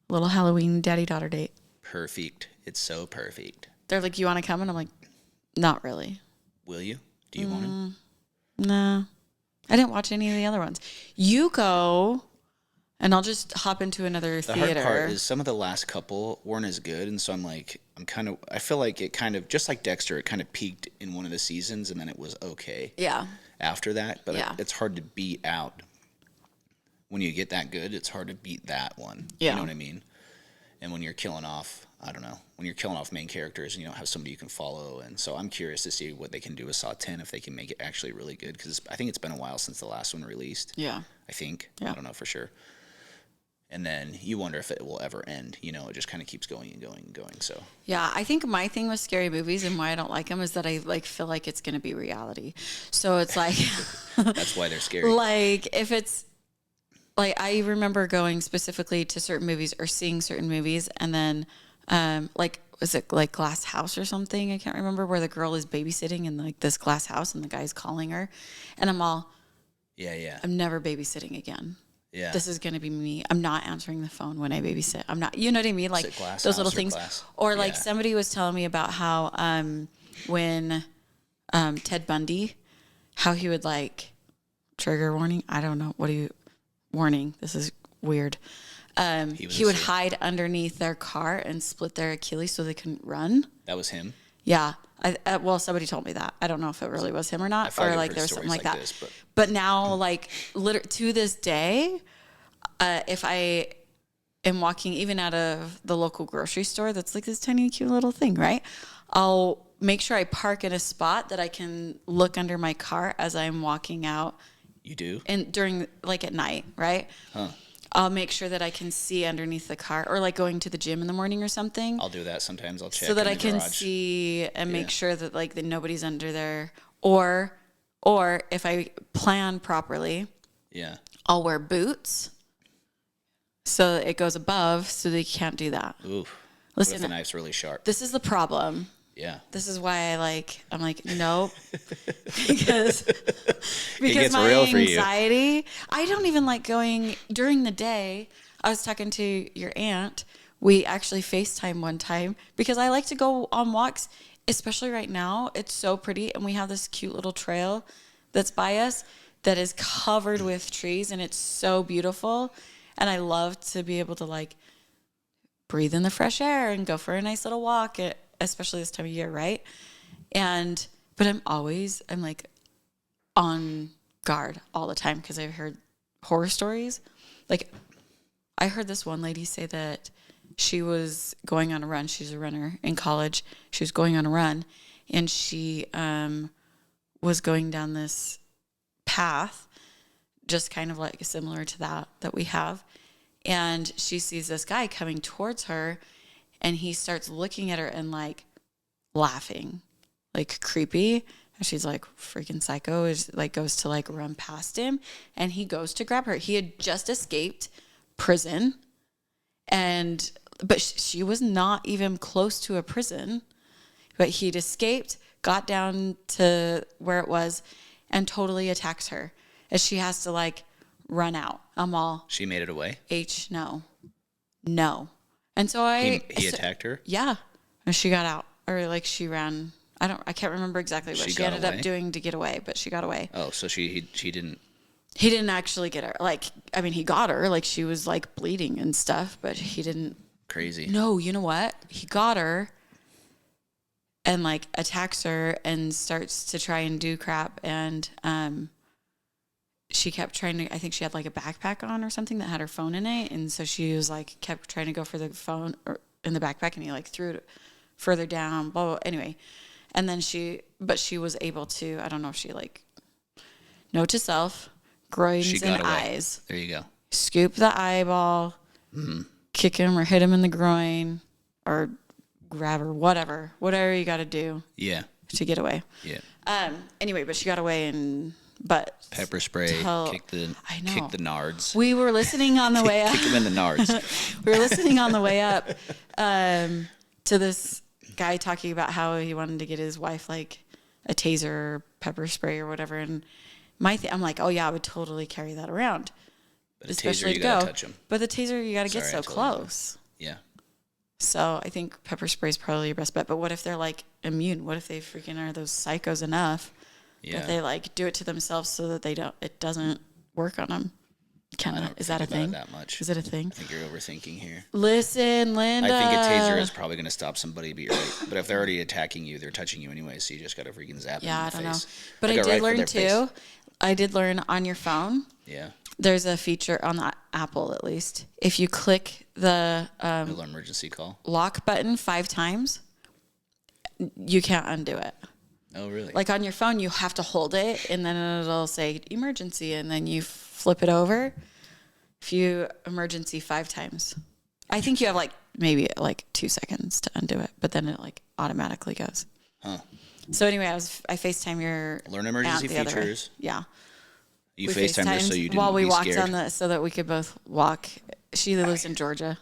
A: Little Halloween daddy-daughter date.
B: Perfect. It's so perfect.
A: They're like, you want to come? And I'm like, not really.
B: Will you? Do you want to?
A: No. I didn't watch any of the other ones. You go, and I'll just hop into another theater.
B: The hard part is some of the last couple weren't as good, and so I feel like it kind of, just like Dexter, it kind of peaked in one of the seasons, and then it was okay.
A: Yeah.
B: After that, but it's hard to beat out. When you get that good, it's hard to beat that one.
A: Yeah.
B: You know what I mean? And when you're killing off, I don't know, when you're killing off main characters and you don't have somebody you can follow, and so I'm curious to see what they can do with Saw 10, if they can make it actually really good, because I think it's been a while since the last one released.
A: Yeah.
B: I think.
A: Yeah.
B: I don't know for sure. And then you wonder if it will ever end. You know, it just kind of keeps going and going and going. So
A: yeah, I think my thing with scary movies and why I don't like them is that I feel like it's going to be reality. So it's like
B: that's why they're scary.
A: If it's I remember going specifically to certain movies or seeing certain movies, and then was it like Glass House or something? I can't remember, where the girl is babysitting in this glass house and the guy's calling her, and I'm all,
B: yeah,
A: I'm never babysitting again.
B: Yeah.
A: This is going to be me. I'm not answering the phone when I babysit. I'm not, you know what I mean? Like those little things. Or somebody was telling me about how when Ted Bundy, how he would like trigger warning. I don't know. Warning. This is weird. He would hide underneath their car and split their Achilles so they couldn't run.
B: That was him?
A: Yeah. Well, somebody told me that. I don't know if it really was him or not, or like there was something like that. But now, like, to this day, if I am walking even out of the local grocery store, that's like this tiny, cute little thing, right? I'll make sure I park in a spot that I can look under my car as I'm walking out.
B: You do?
A: And during, like, at night, right? Huh. I'll make sure that I can see underneath the car, or like going to the gym in the morning or something.
B: I'll do that sometimes. I'll check
A: so that I can
B: garage.
A: See and make sure that like that nobody's under there. Or if I plan properly, I'll wear boots so it goes above, so they can't do that.
B: Oof.
A: Listen,
B: what if the knife's really sharp?
A: This is the problem.
B: Yeah.
A: This is why I'm like, nope. because my
B: real for
A: anxiety, I don't even like going during the day. I was talking to your aunt. We actually FaceTime one time because I like to go on walks, especially right now. It's so pretty. And we have this cute little trail that's by us that is covered with trees, and it's so beautiful. And I love to be able to like breathe in the fresh air and go for a nice little walk, especially this time of year, right? But I'm like on guard all the time because I've heard horror stories. Like, I heard this one lady say that she was going on a run. She's a runner in college. She was going on a run, and she was going down this path, just kind of like similar to that we have. And she sees this guy coming towards her, and he starts looking at her and like laughing, like creepy. And she's like, freaking psycho, is like goes to like run past him, and he goes to grab her. He had just escaped prison, but she was not even close to a prison, but he'd escaped, got down to where it was, and totally attacks her as she has to like run out. I'm all,
B: she made it away?
A: No. And so
B: he attacked her?
A: Yeah. And she got out, or like she ran. I can't remember exactly what she ended up doing to get away, but she got away.
B: Oh, so she didn't.
A: He didn't actually get her. Like, I mean, he got her, like she was like bleeding and stuff, but he didn't.
B: Crazy.
A: No, you know what? He got her and like attacks her and starts to try and do crap. And she kept trying to, I think she had like a backpack on or something that had her phone in it. And so she was like, kept trying to go for the phone in the backpack, and he like threw it further down, blah, blah. Anyway. And then she was able to, I don't know if she like, note to self, groins and eyes.
B: There you go.
A: Scoop the eyeball, kick him or hit him in the groin, or grab her, whatever you got to do.
B: Yeah.
A: To get away.
B: Yeah.
A: Anyway, but she got away, but
B: pepper spray, kick the nards.
A: We were listening on the way up.
B: Kick him in the nards.
A: We were listening on the way up to this guy talking about how he wanted to get his wife like a taser or pepper spray or whatever, and I'm like, oh yeah, I would totally carry that around.
B: But especially taser, you gotta touch him.
A: But the taser, you gotta get so close.
B: Yeah.
A: So I think pepper spray is probably your best bet. But what if they're like immune? What if they freaking are those psychos enough that they like do it to themselves so that it doesn't work on them? Is that a thing?
B: That much.
A: Is it a thing?
B: I think you're overthinking here.
A: Listen, Linda.
B: I think a taser is probably going to stop somebody, but you're right. But if they're already attacking you, they're touching you anyway, so you just got to freaking zap them in the face.
A: Yeah, I don't know. But I did learn too. I did learn on your phone.
B: Yeah.
A: There's a feature on the Apple, at least. If you click the
B: emergency call
A: lock button 5 times, you can't undo it.
B: Oh, really?
A: Like on your phone, you have to hold it, and then it'll say emergency, and then you flip it over. If you emergency 5 times, I think you have like maybe like 2 seconds to undo it, but then it like automatically goes.
B: Huh.
A: So anyway, I FaceTime your
B: learn emergency features.
A: Yeah.
B: You FaceTimed her so you didn't
A: while we
B: be
A: walked
B: scared?
A: so that we could both walk. She lives in Georgia.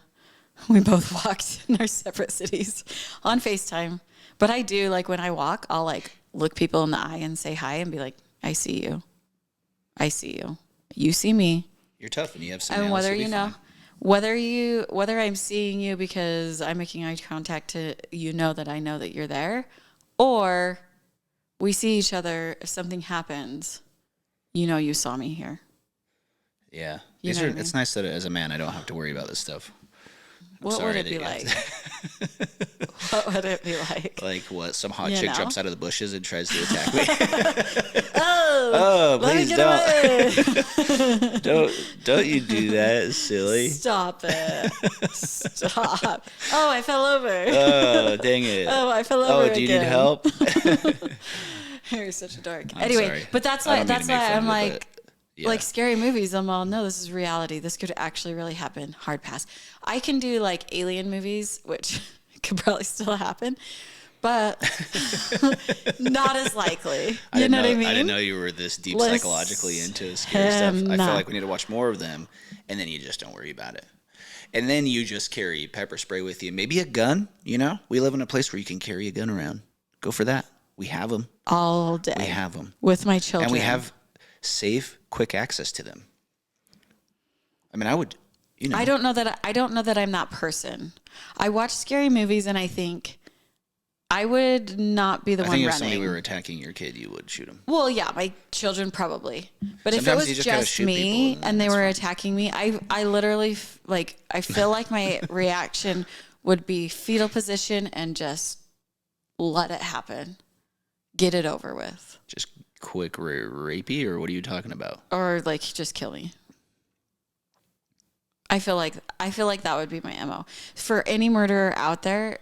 A: We both walked in our separate cities on FaceTime. But I do, like when I walk, I'll like look people in the eye and say hi and be like, I see you. I see you. You see me.
B: You're tough and you have some.
A: And whether you know, whether I'm seeing you because I'm making eye contact to that I know that you're there, or we see each other. If something happens, you saw me here.
B: Yeah.
A: You know what I mean?
B: It's nice that as a man, I don't have to worry about this stuff.
A: What would it be like? What would it be like?
B: Like what? Some hot chick jumps out of the bushes and tries to attack me.
A: Please
B: don't you do that, silly.
A: Stop it. Stop. Oh, I fell over.
B: Oh, dang it.
A: Oh, I fell over
B: Oh, do you
A: again.
B: need help?
A: You're such a dork.
B: I'm
A: Anyway,
B: sorry.
A: but that's
B: I
A: why
B: don't mean to make fun
A: I'm
B: of it,
A: like,
B: but yeah.
A: like scary movies. I'm all, no, this is reality. This could actually really happen. Hard pass. I can do like alien movies, which could probably still happen, but not as likely. You know what I mean?
B: I didn't know you were this deep psychologically into scary stuff. I feel like we need to watch more of them, and then you just don't worry about it. And then you just carry pepper spray with you. Maybe a gun, We live in a place where you can carry a gun around. Go for that. We have them.
A: All day.
B: We have them.
A: With my children.
B: And we have safe, quick access to them. I mean, I would,
A: I don't know that I'm that person. I watch scary movies and I think I would not be the one running.
B: I think if somebody were attacking your kid, you would shoot him.
A: Well, yeah, my children probably. But
B: Sometimes
A: if it was
B: gotta
A: just
B: shoot
A: me
B: people
A: and they
B: that's
A: were
B: fine.
A: attacking me, I literally I feel like my reaction would be fetal position and just let it happen. Get it over with.
B: Just quick rapey, or what are you talking about?
A: Or like just kill me. I feel like that would be my MO. For any murderer out there,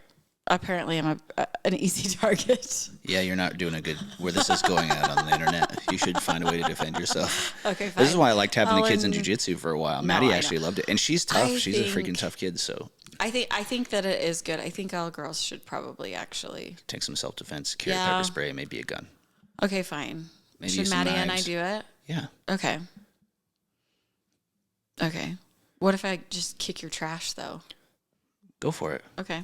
A: apparently I'm an easy target.
B: Yeah, you're not doing a good where this is going out on the internet. You should find a way to defend yourself.
A: Okay, fine.
B: This is why I liked having the kids in jiu-jitsu for a while. Maddie actually loved it. And she's tough. She's a freaking tough kid, so
A: I think that it is good. I think all girls should probably actually
B: take some self-defense, carry pepper spray, maybe a gun.
A: Okay, fine.
B: Maybe
A: should
B: some
A: Maddie and I
B: knives.
A: do it?
B: Yeah.
A: Okay. Okay. What if I just kick your trash though?
B: Go for it.
A: Okay.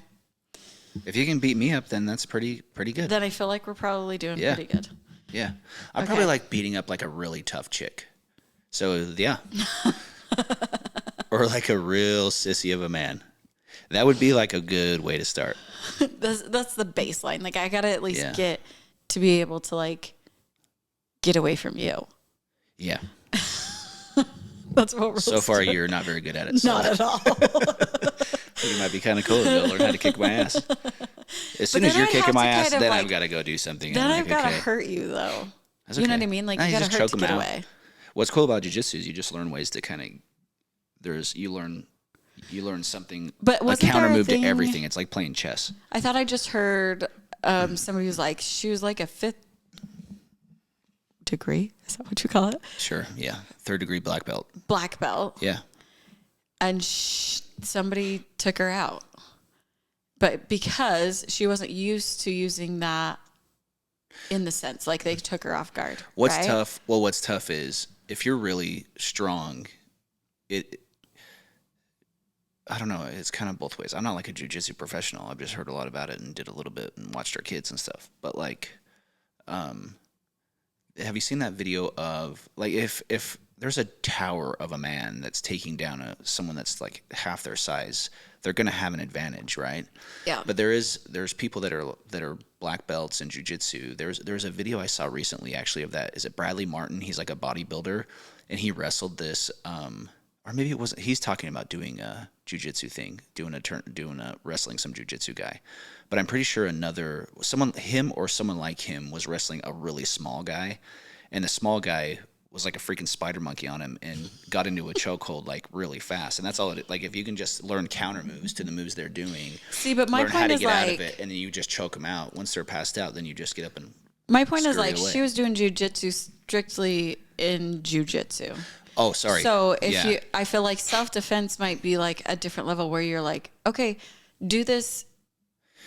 B: If you can beat me up, then that's pretty good.
A: Then I feel like we're probably doing pretty good.
B: Yeah. I probably like beating up like a really tough chick. So, yeah. Or like a real sissy of a man. That would be like a good way to start.
A: That's the baseline. Like I got to at least get to be able to like get away from you.
B: Yeah.
A: That's what we're
B: so far you're not very good at it. So.
A: Not at all.
B: You might be kind of cool to learn how to kick my ass. As soon as you're kicking my ass, then I've got to go do something.
A: Then I've got to hurt you though.
B: That's
A: you
B: okay.
A: know what I mean? Like you got to hurt to get away.
B: What's cool about jiu-jitsu is you just learn ways to kind of you learn something,
A: but
B: a counter move to everything. It's like playing chess.
A: I thought I just heard somebody was like, she was like a 5th degree. Is that what you call it?
B: Sure. Yeah. 3rd degree black belt.
A: Black belt.
B: Yeah.
A: And somebody took her out. But because she wasn't used to using that in the sense, like they took her off guard.
B: What's tough? Well, what's tough is if you're really strong, I don't know. It's kind of both ways. I'm not like a jiu-jitsu professional. I've just heard a lot about it and did a little bit and watched our kids and stuff. But like, have you seen that video of like if there's a tower of a man that's taking down someone that's like half their size, they're going to have an advantage, right? Yeah. But there's people that are black belts in jiu-jitsu. There's a video I saw recently actually of that. Is it Bradley Martin? He's like a bodybuilder and he wrestled this or maybe it wasn't. He's talking about doing a jiu-jitsu thing, doing a wrestling some jiu-jitsu guy. But I'm pretty sure someone like him was wrestling a really small guy, and the small guy was like a freaking spider monkey on him and got into a chokehold like really fast. And that's all like if you can just learn counter moves to the moves they're doing.
A: See, but my
B: learn
A: point
B: how to
A: is
B: get out
A: like,
B: of it, and then you just choke them out. Once they're passed out, then you just get up and.
A: My point is like
B: away.
A: she was doing jiu-jitsu strictly in jiu-jitsu.
B: Oh, sorry.
A: So I feel like self-defense might be like a different level where you're like, okay, do this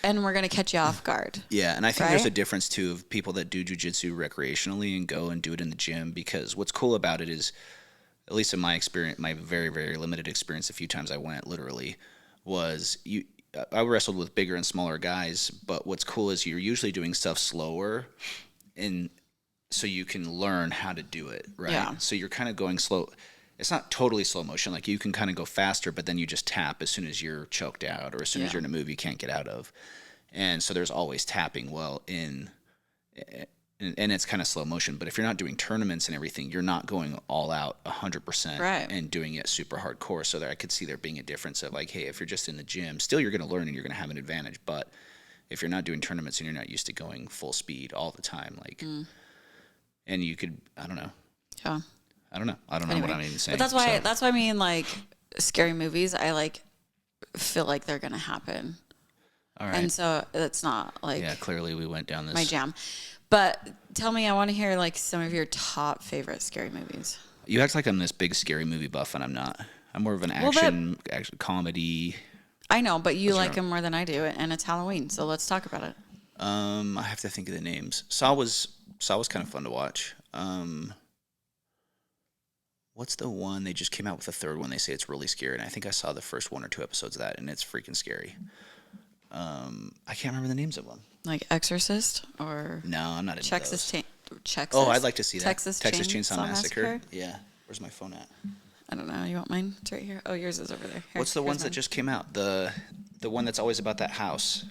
A: and we're going to catch you off guard.
B: Yeah. And I think there's a difference too of people that do jujitsu recreationally and go and do it in the gym, because what's cool about it is, at least in my experience, my very, very limited experience, a few times I went literally was I wrestled with bigger and smaller guys, but what's cool is you're usually doing stuff slower and so you can learn how to do it, right? Yeah. So you're kind of going slow. It's not totally slow motion. Like you can kind of go faster, but then you just tap as soon as you're choked out or as soon as you're in a move you can't get out of. And so there's always tapping. Well, in and it's kind of slow motion. But if you're not doing tournaments and everything, you're not going all out 100%
A: Right.
B: and doing it super hardcore. So that I could see there being a difference of like, hey, if you're just in the gym, still you're going to learn and you're going to have an advantage. But if you're not doing tournaments and you're not used to going full speed all the time, like, and you could, I don't know.
A: Yeah.
B: I don't know what I'm even saying.
A: But that's why I mean, like, scary movies, I like feel like they're going to happen.
B: All right.
A: And so it's not like
B: clearly we went down this.
A: my jam. But tell me, I want to hear like some of your top favorite scary movies.
B: You act like I'm this big scary movie buff, and I'm not. I'm more of an action comedy.
A: I know, but you like them more than I do, and it's Halloween, so let's talk about it.
B: I have to think of the names. Saw was kind of fun to watch. What's the one they just came out with a third one? They say it's really scary, and I think I saw the first 1 or 2 episodes of that, and it's freaking scary. I can't remember the names of them. Like
A: Exorcist or
B: no, I'm not into
A: Texas
B: those.
A: Texas.
B: Oh, I'd like to see that.
A: Texas
B: Chainsaw Massacre. Yeah. Where's my phone at?
A: I don't know. You want mine? It's right here. Oh, yours is over there. Here,
B: what's the ones that just came out? The one that's always about that house,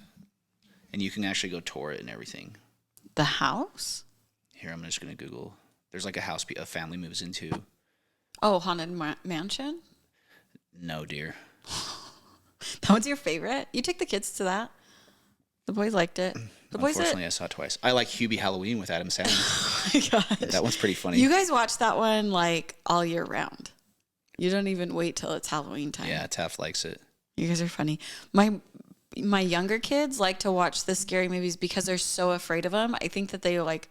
B: and you can actually go tour it and everything.
A: The house? Here,
B: I'm just gonna Google. There's like a house a family moves into.
A: Oh, Haunted Mansion?
B: No, dear.
A: That one's your favorite? You took the kids to that? The boys liked it.
B: Unfortunately, I saw it twice. I like Hubie Halloween with Adam Sandler.
A: Oh my gosh.
B: That one's pretty funny.
A: You guys watch that one like all year round. You don't even wait till it's Halloween time.
B: Yeah, Taft likes it.
A: You guys are funny. My younger kids like to watch the scary movies because they're so afraid of them. I think that they like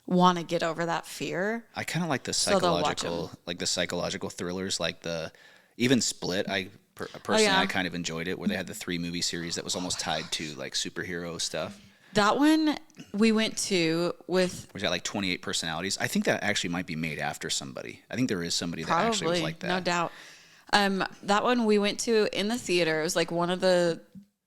A: want to get over that fear.
B: I kind of like the psychological thrillers, like even Split. Personally, I kind of enjoyed it, where they had the 3 movie series that was almost tied to like superhero stuff.
A: That one we went to with...
B: Which got like 28 personalities. I think that actually might be made after somebody. I think there is somebody that actually was like that.
A: No doubt. That one we went to in the theater. It was like one of the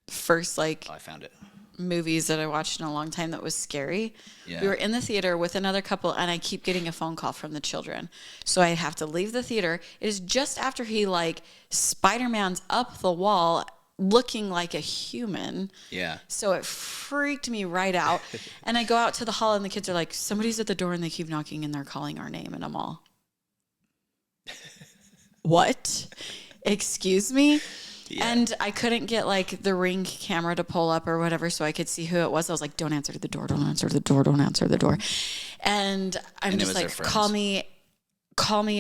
A: first like...
B: Oh, I found it.
A: Movies that I watched in a long time that was scary.
B: Yeah.
A: We were in the theater with another couple, and I keep getting a phone call from the children. So I have to leave the theater. It is just after he like Spider-Man's up the wall looking like a human.
B: Yeah.
A: So it freaked me right out. And I go out to the hall, and the kids are like, somebody's at the door, and they keep knocking, and they're calling our name. And I'm all, what? Excuse me? Yeah. And I couldn't get like the Ring camera to pull up or whatever so I could see who it was. I was like, don't answer the door, don't answer the door, don't answer the door. And I'm just like, call me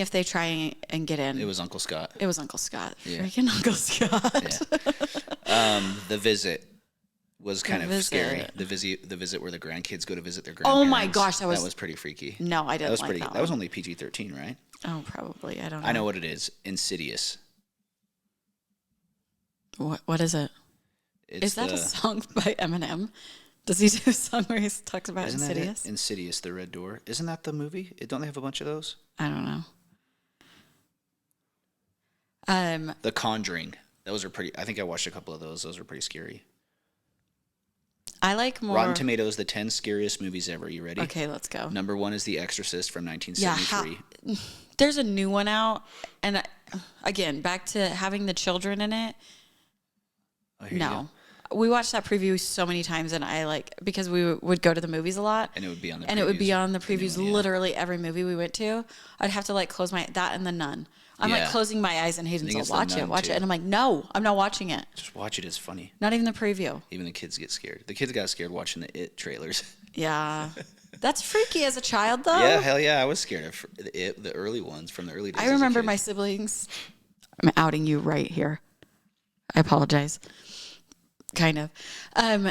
A: if they try and get in.
B: It was Uncle Scott.
A: It was Uncle Scott. Yeah. Freaking Uncle Scott.
B: Yeah. The Visit was kind of scary. The visit where the grandkids go to visit their grandparents.
A: Oh my gosh, that was
B: pretty freaky.
A: No, I didn't like that.
B: That was only PG-13, right?
A: Oh, probably. I don't know.
B: I know what it is. Insidious.
A: What is it? Is that a song by Eminem? Does he do a song where he talks about Insidious?
B: Insidious, the Red Door. Isn't that the movie? Don't they have a bunch of those?
A: I don't know.
B: The Conjuring. Those are pretty. I think I watched a couple of those. Those are pretty scary.
A: I like more.
B: Rotten Tomatoes, the 10 scariest movies ever. You ready?
A: Okay, let's go.
B: Number 1 is The Exorcist from 1973.
A: Yeah, there's a new one out, and again, back to having the children in it. No. We watched that preview so many times, and because we would go to the movies a lot.
B: And it would be on the previews.
A: And it would be on the previews literally every movie we went to. I'd have to close that and The Nun. I'm closing my eyes, and Hayden's like, watch it. And I'm like, no, I'm not watching it.
B: Just watch it. It's funny.
A: Not even the preview.
B: Even the kids get scared. The kids got scared watching the It trailers.
A: Yeah. That's freaky as a child, though.
B: Yeah, hell yeah. I was scared of the early ones from the early days.
A: I remember my siblings. I'm outing you right here. I apologize. Kind of.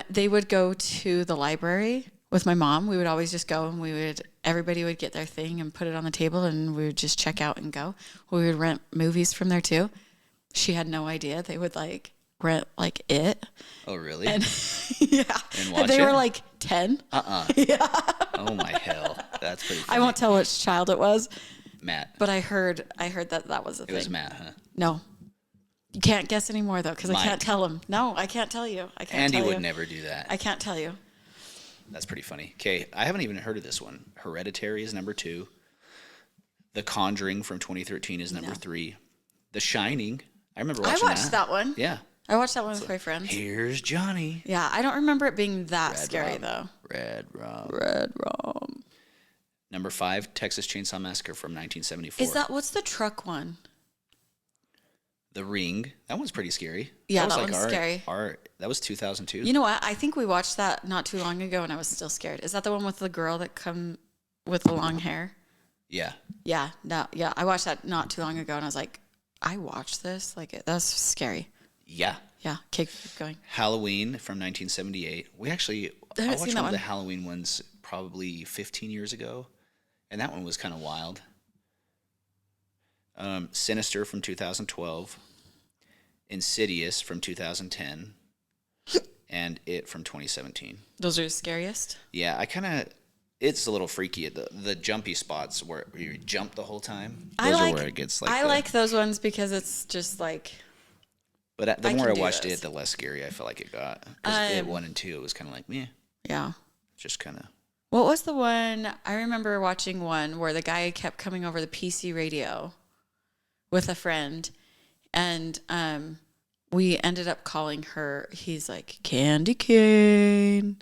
A: They would go to the library with my mom. We would always just go, and everybody would get their thing and put it on the table, and we would just check out and go. We would rent movies from there too. She had no idea. They would rent It.
B: Oh, really?
A: And yeah.
B: And watch
A: they were 10.
B: Yeah. Oh my hell. That's pretty funny.
A: I won't tell which child it was.
B: Matt.
A: But I heard that was a thing.
B: It was Matt, huh?
A: No. You can't guess anymore, though, because I can't tell him. No, I can't tell you. I can't
B: Andy
A: tell you.
B: would never do that.
A: I can't tell you.
B: That's pretty funny. Okay, I haven't even heard of this one. Hereditary is number 2. The Conjuring from 2013 is number 3. The Shining. I remember watching that.
A: I watched that one.
B: Yeah.
A: I watched that one with my friends.
B: Here's Johnny.
A: Yeah, I don't remember it being that scary, though.
B: Red Rum.
A: Red Rum.
B: Number 5, Texas Chainsaw Massacre from 1974.
A: What's the truck one?
B: The Ring. That one's pretty scary.
A: Yeah,
B: that
A: one's scary.
B: That was 2002.
A: You know what? I think we watched that not too long ago and I was still scared. Is that the one with the girl that come with the long hair?
B: Yeah.
A: Yeah. No. Yeah. I watched that not too long ago and I was like, I watched this. Like, that's scary.
B: Yeah.
A: Yeah. Keep going.
B: Halloween from 1978. I watched one of the Halloween ones probably 15 years ago, and that one was kind of wild. Sinister from 2012, Insidious from 2010, and It from 2017.
A: Those are the scariest?
B: Yeah, it's a little freaky. The jumpy spots where you jump the whole time. Those are where it gets like.
A: I like those ones because it's just like.
B: But the more I watched it, the less scary I felt like it got. Because It 1 and 2, it was kind of like, meh.
A: Yeah.
B: Just kind of.
A: What was the one? I remember watching one where the guy kept coming over the PC radio with a friend, and we ended up calling her. He's like Candy Cane,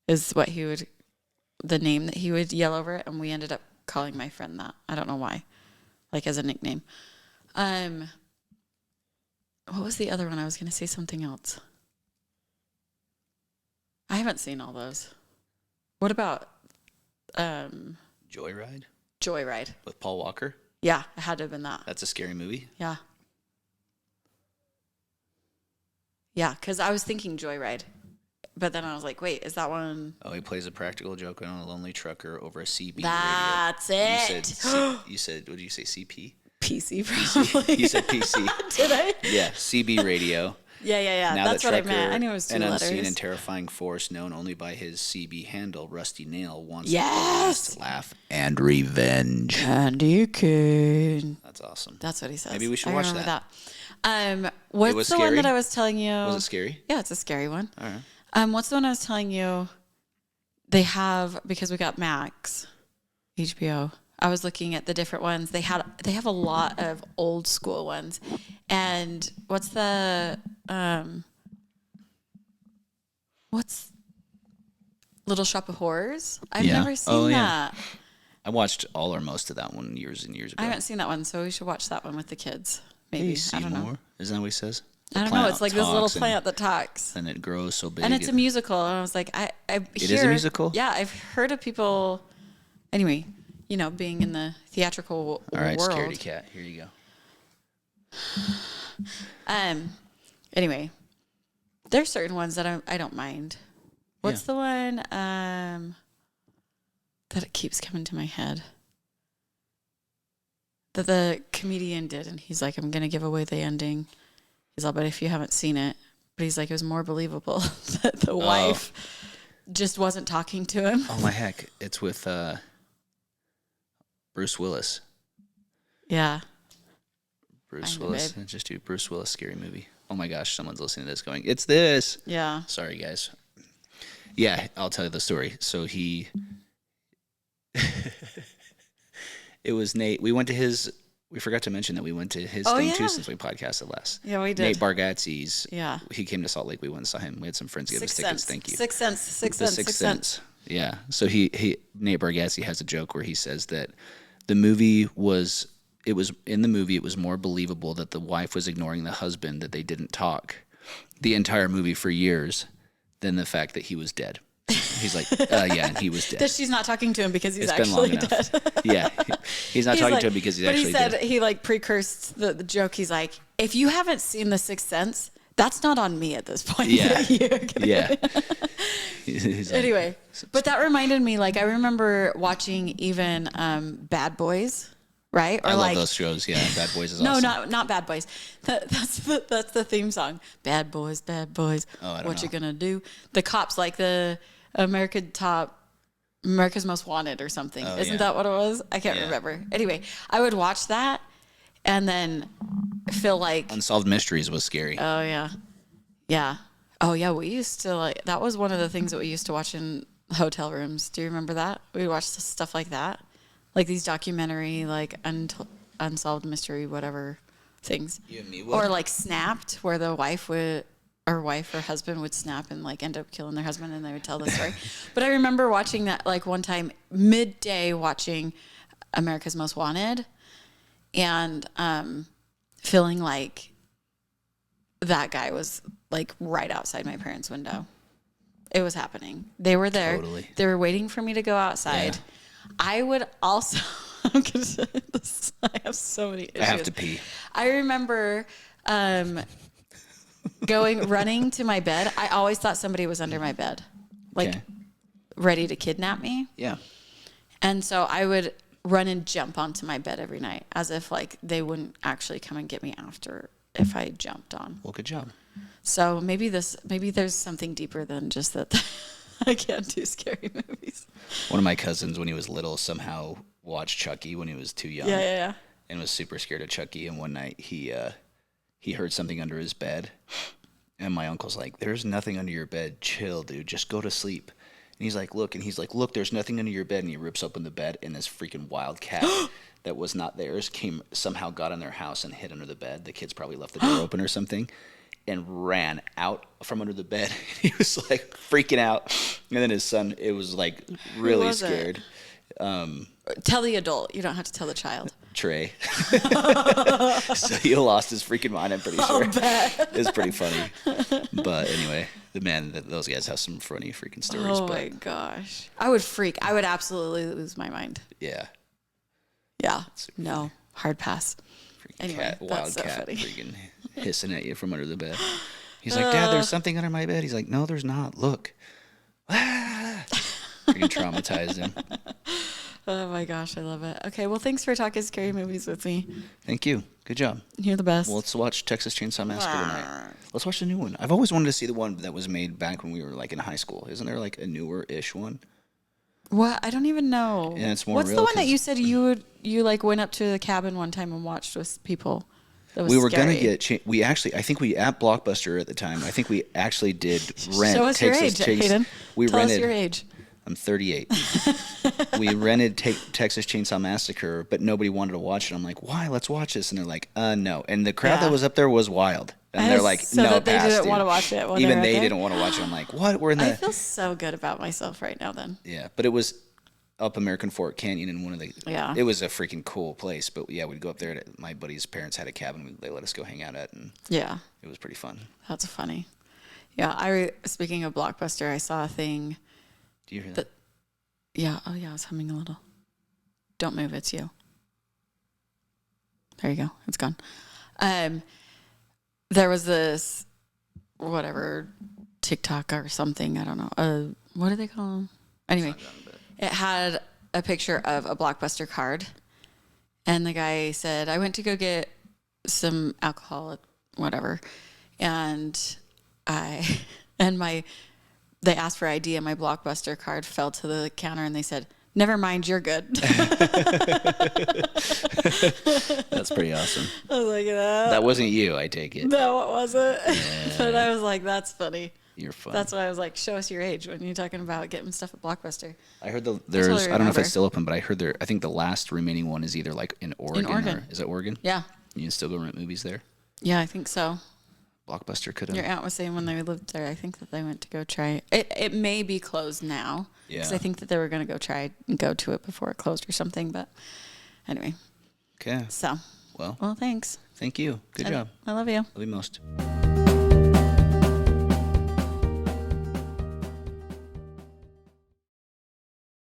A: is what the name that he would yell over it, and we ended up calling my friend that. I don't know why, like as a nickname. What was the other one? I was going to say something else. I haven't seen all those. What about
B: Joyride?
A: Joyride.
B: With Paul Walker?
A: Yeah, it had to have been that.
B: That's a scary movie?
A: Yeah. Yeah, because I was thinking Joyride. But then I was like, wait, is that one?
B: Oh, he plays a practical joke on a lonely trucker over a CB
A: That's
B: radio.
A: it.
B: You said, what did you say, CP?
A: PC, probably.
B: You said PC.
A: Did I?
B: Yeah, CB radio.
A: Yeah.
B: Now
A: That's what I meant. I knew it was 2
B: an
A: letters.
B: unseen and terrifying force known only by his CB handle, Rusty Nail, wants
A: Yes!
B: laugh and revenge.
A: Candy Cane.
B: That's awesome.
A: That's what he says.
B: Maybe we should watch that.
A: What's the
B: scary?
A: one that I was telling you?
B: Was it scary?
A: Yeah, it's a scary one.
B: All right.
A: What's the one I was telling you? They have, because we got Max, HBO. I was looking at the different ones. They have a lot of old school ones. And what's Little Shop of Horrors? I've never seen that.
B: I watched all or most of that one years and years ago.
A: I haven't seen that one, so we should watch that one with the kids. Maybe.
B: Hey,
A: I don't know.
B: Seymour. Isn't that what he says?
A: I don't know. It's like this little plant that talks.
B: And it grows so big.
A: And it's a musical. And I was like, It is
B: a musical?
A: Yeah, I've heard of people, anyway, being in the theatrical world.
B: All right, Scaredy Cat. Here you go.
A: Anyway, there's certain ones that I don't mind. What's the one that it keeps coming to my head? That the comedian did, and he's like, I'm going to give away the ending. He's all, but if you haven't seen it, but he's like, it was more believable that the wife just wasn't talking to him.
B: Oh, my heck. It's with Bruce Willis.
A: Yeah.
B: Bruce Willis. Just do Bruce Willis scary movie. Oh, my gosh. Someone's listening to this going, it's this.
A: Yeah.
B: Sorry, guys. Yeah, I'll tell you the story. So it was Nate. We forgot to mention that we went to his thing too since we podcasted last.
A: Yeah, we did.
B: Nate Bargatze's.
A: Yeah.
B: He came to Salt Lake. We went and saw him. We had some friends give us tickets. Thank you.
A: Sixth Sense.
B: Yeah. So Nate Bargatze has a joke where he says that the movie was more believable that the wife was ignoring the husband, that they didn't talk the entire movie for years, than the fact that he was dead. He's like, yeah, and he was dead.
A: That she's not talking to him because he's
B: it's
A: actually
B: been long
A: dead.
B: Enough. Yeah, he's not talking to him because he's actually dead. But
A: he said, he precursed the joke. He's like, if you haven't seen The Sixth Sense, that's not on me at this point.
B: Yeah, yeah.
A: Anyway, but that reminded me, I remember watching even Bad Boys. Right? Or
B: I love those shows. Yeah, Bad Boys is awesome.
A: No, not Bad Boys. That's the theme song. Bad Boys, Bad Boys.
B: Oh, I don't know.
A: What you gonna do? The cops, like the America's Most Wanted or something. Isn't that what it was? I can't remember. Anyway, I would watch that and then feel like
B: Unsolved Mysteries was scary.
A: Oh yeah, yeah. Oh yeah. We used to that was one of the things that we used to watch in hotel rooms. Do you remember that? We watched stuff like that. Like these documentary, unsolved mystery, whatever things.
B: You and me would?
A: Or Snapped, where the wife would, or wife or husband would snap and like end up killing their husband, and they would tell the story. But I remember watching that like one time midday, watching America's Most Wanted, and feeling like that guy was like right outside my parents' window. It was happening. They were there.
B: Totally.
A: They were waiting for me to go outside. Yeah. I would also, I'm gonna say this, I have so many issues.
B: I have to pee.
A: I remember running to my bed. I always thought somebody was under my bed, like ready to kidnap me.
B: Yeah.
A: And so I would run and jump onto my bed every night as if like they wouldn't actually come and get me after if I jumped on.
B: Well, good job.
A: So maybe there's something deeper than just that I can't do scary movies.
B: One of my cousins, when he was little, somehow watched Chucky when he was too young.
A: Yeah.
B: And was super scared of Chucky. And one night he heard something under his bed. And my uncle's like, "There's nothing under your bed. Chill, dude. Just go to sleep." And he's like, "Look." And he's like, "Look, there's nothing under your bed." And he rips open the bed, and this freaking wild cat that was not theirs somehow got in their house and hid under the bed. The kids probably left the door open or something. And ran out from under the bed. He was like freaking out. And then his son, it was like really scared.
A: Tell the adult. You don't have to tell the child.
B: Trey. So he lost his freaking mind, I'm pretty sure. It's pretty funny. But anyway, those guys have some funny freaking stories.
A: My gosh. I would freak. I would absolutely lose my mind.
B: Yeah.
A: Yeah. No. Hard pass. Anyway,
B: wild
A: so
B: cat
A: funny.
B: freaking hissing at you from under the bed. He's like, "Dad, there's something under my bed." He's like, "No, there's not. Look." Freaking traumatized him.
A: Oh my gosh, I love it. Okay, well, thanks for talking scary movies with me.
B: Thank you. Good job.
A: You're the best.
B: Well, let's watch Texas Chainsaw Massacre tonight. Let's watch the new one. I've always wanted to see the one that was made back when we were like in high school. Isn't there like a newer-ish one?
A: What? I don't even know.
B: Yeah, it's more
A: What's
B: real.
A: The one that you said you like went up to the cabin one time and watched with people? That was
B: we were
A: scary.
B: gonna get. I think we at Blockbuster at the time. I think we actually did rent.
A: Show us your age, Hayden. Tell us your age.
B: I'm 38. We rented Texas Chainsaw Massacre, but nobody wanted to watch it. I'm like, "Why? Let's watch this." And they're like, "No." And the crowd that was up there was wild. And they're like,
A: so
B: "No,
A: that they
B: pass,
A: didn't
B: dude."
A: want to watch it.
B: Even they didn't want to watch it. I'm like, "What? We're in the."
A: I feel so good about myself right now. Then.
B: Yeah, but it was up American Fork Canyon in one of the.
A: Yeah.
B: It was a freaking cool place, but yeah, we'd go up there. My buddy's parents had a cabin. They let us go hang out at, and
A: yeah,
B: it was pretty fun.
A: That's funny. Yeah, speaking of Blockbuster, I saw a thing.
B: Do you hear that?
A: Yeah. Oh, yeah. I was humming a little. Don't move. It's you. There you go. It's gone. There was this, whatever, TikTok or something. I don't know. What do they call them? Anyway, it had a picture of a Blockbuster card. And the guy said, "I went to go get some alcohol, whatever. And they asked for ID, and my Blockbuster card fell to the counter, and they said, 'Never mind, you're good.'"
B: That's pretty awesome.
A: I was like,
B: that wasn't you, I take it.
A: No, it wasn't.
B: Yeah.
A: But I was like, that's funny.
B: You're fun.
A: That's why I was like, show us your age when you're talking about getting stuff at Blockbuster.
B: I heard there's, I don't know if it's still open, but I heard I think the last remaining one is either like in Oregon. Or, is it Oregon?
A: Yeah.
B: You can still go rent movies there?
A: Yeah, I think so.
B: Blockbuster could have.
A: Your aunt was saying when they lived there, I think that they went to go try it. It may be closed now.
B: Yeah.
A: Because I think that they were going to go to it before it closed or something. But anyway.
B: Okay.
A: So.
B: Well,
A: thanks.
B: Thank you. Good job.
A: I love you.
B: Love you most.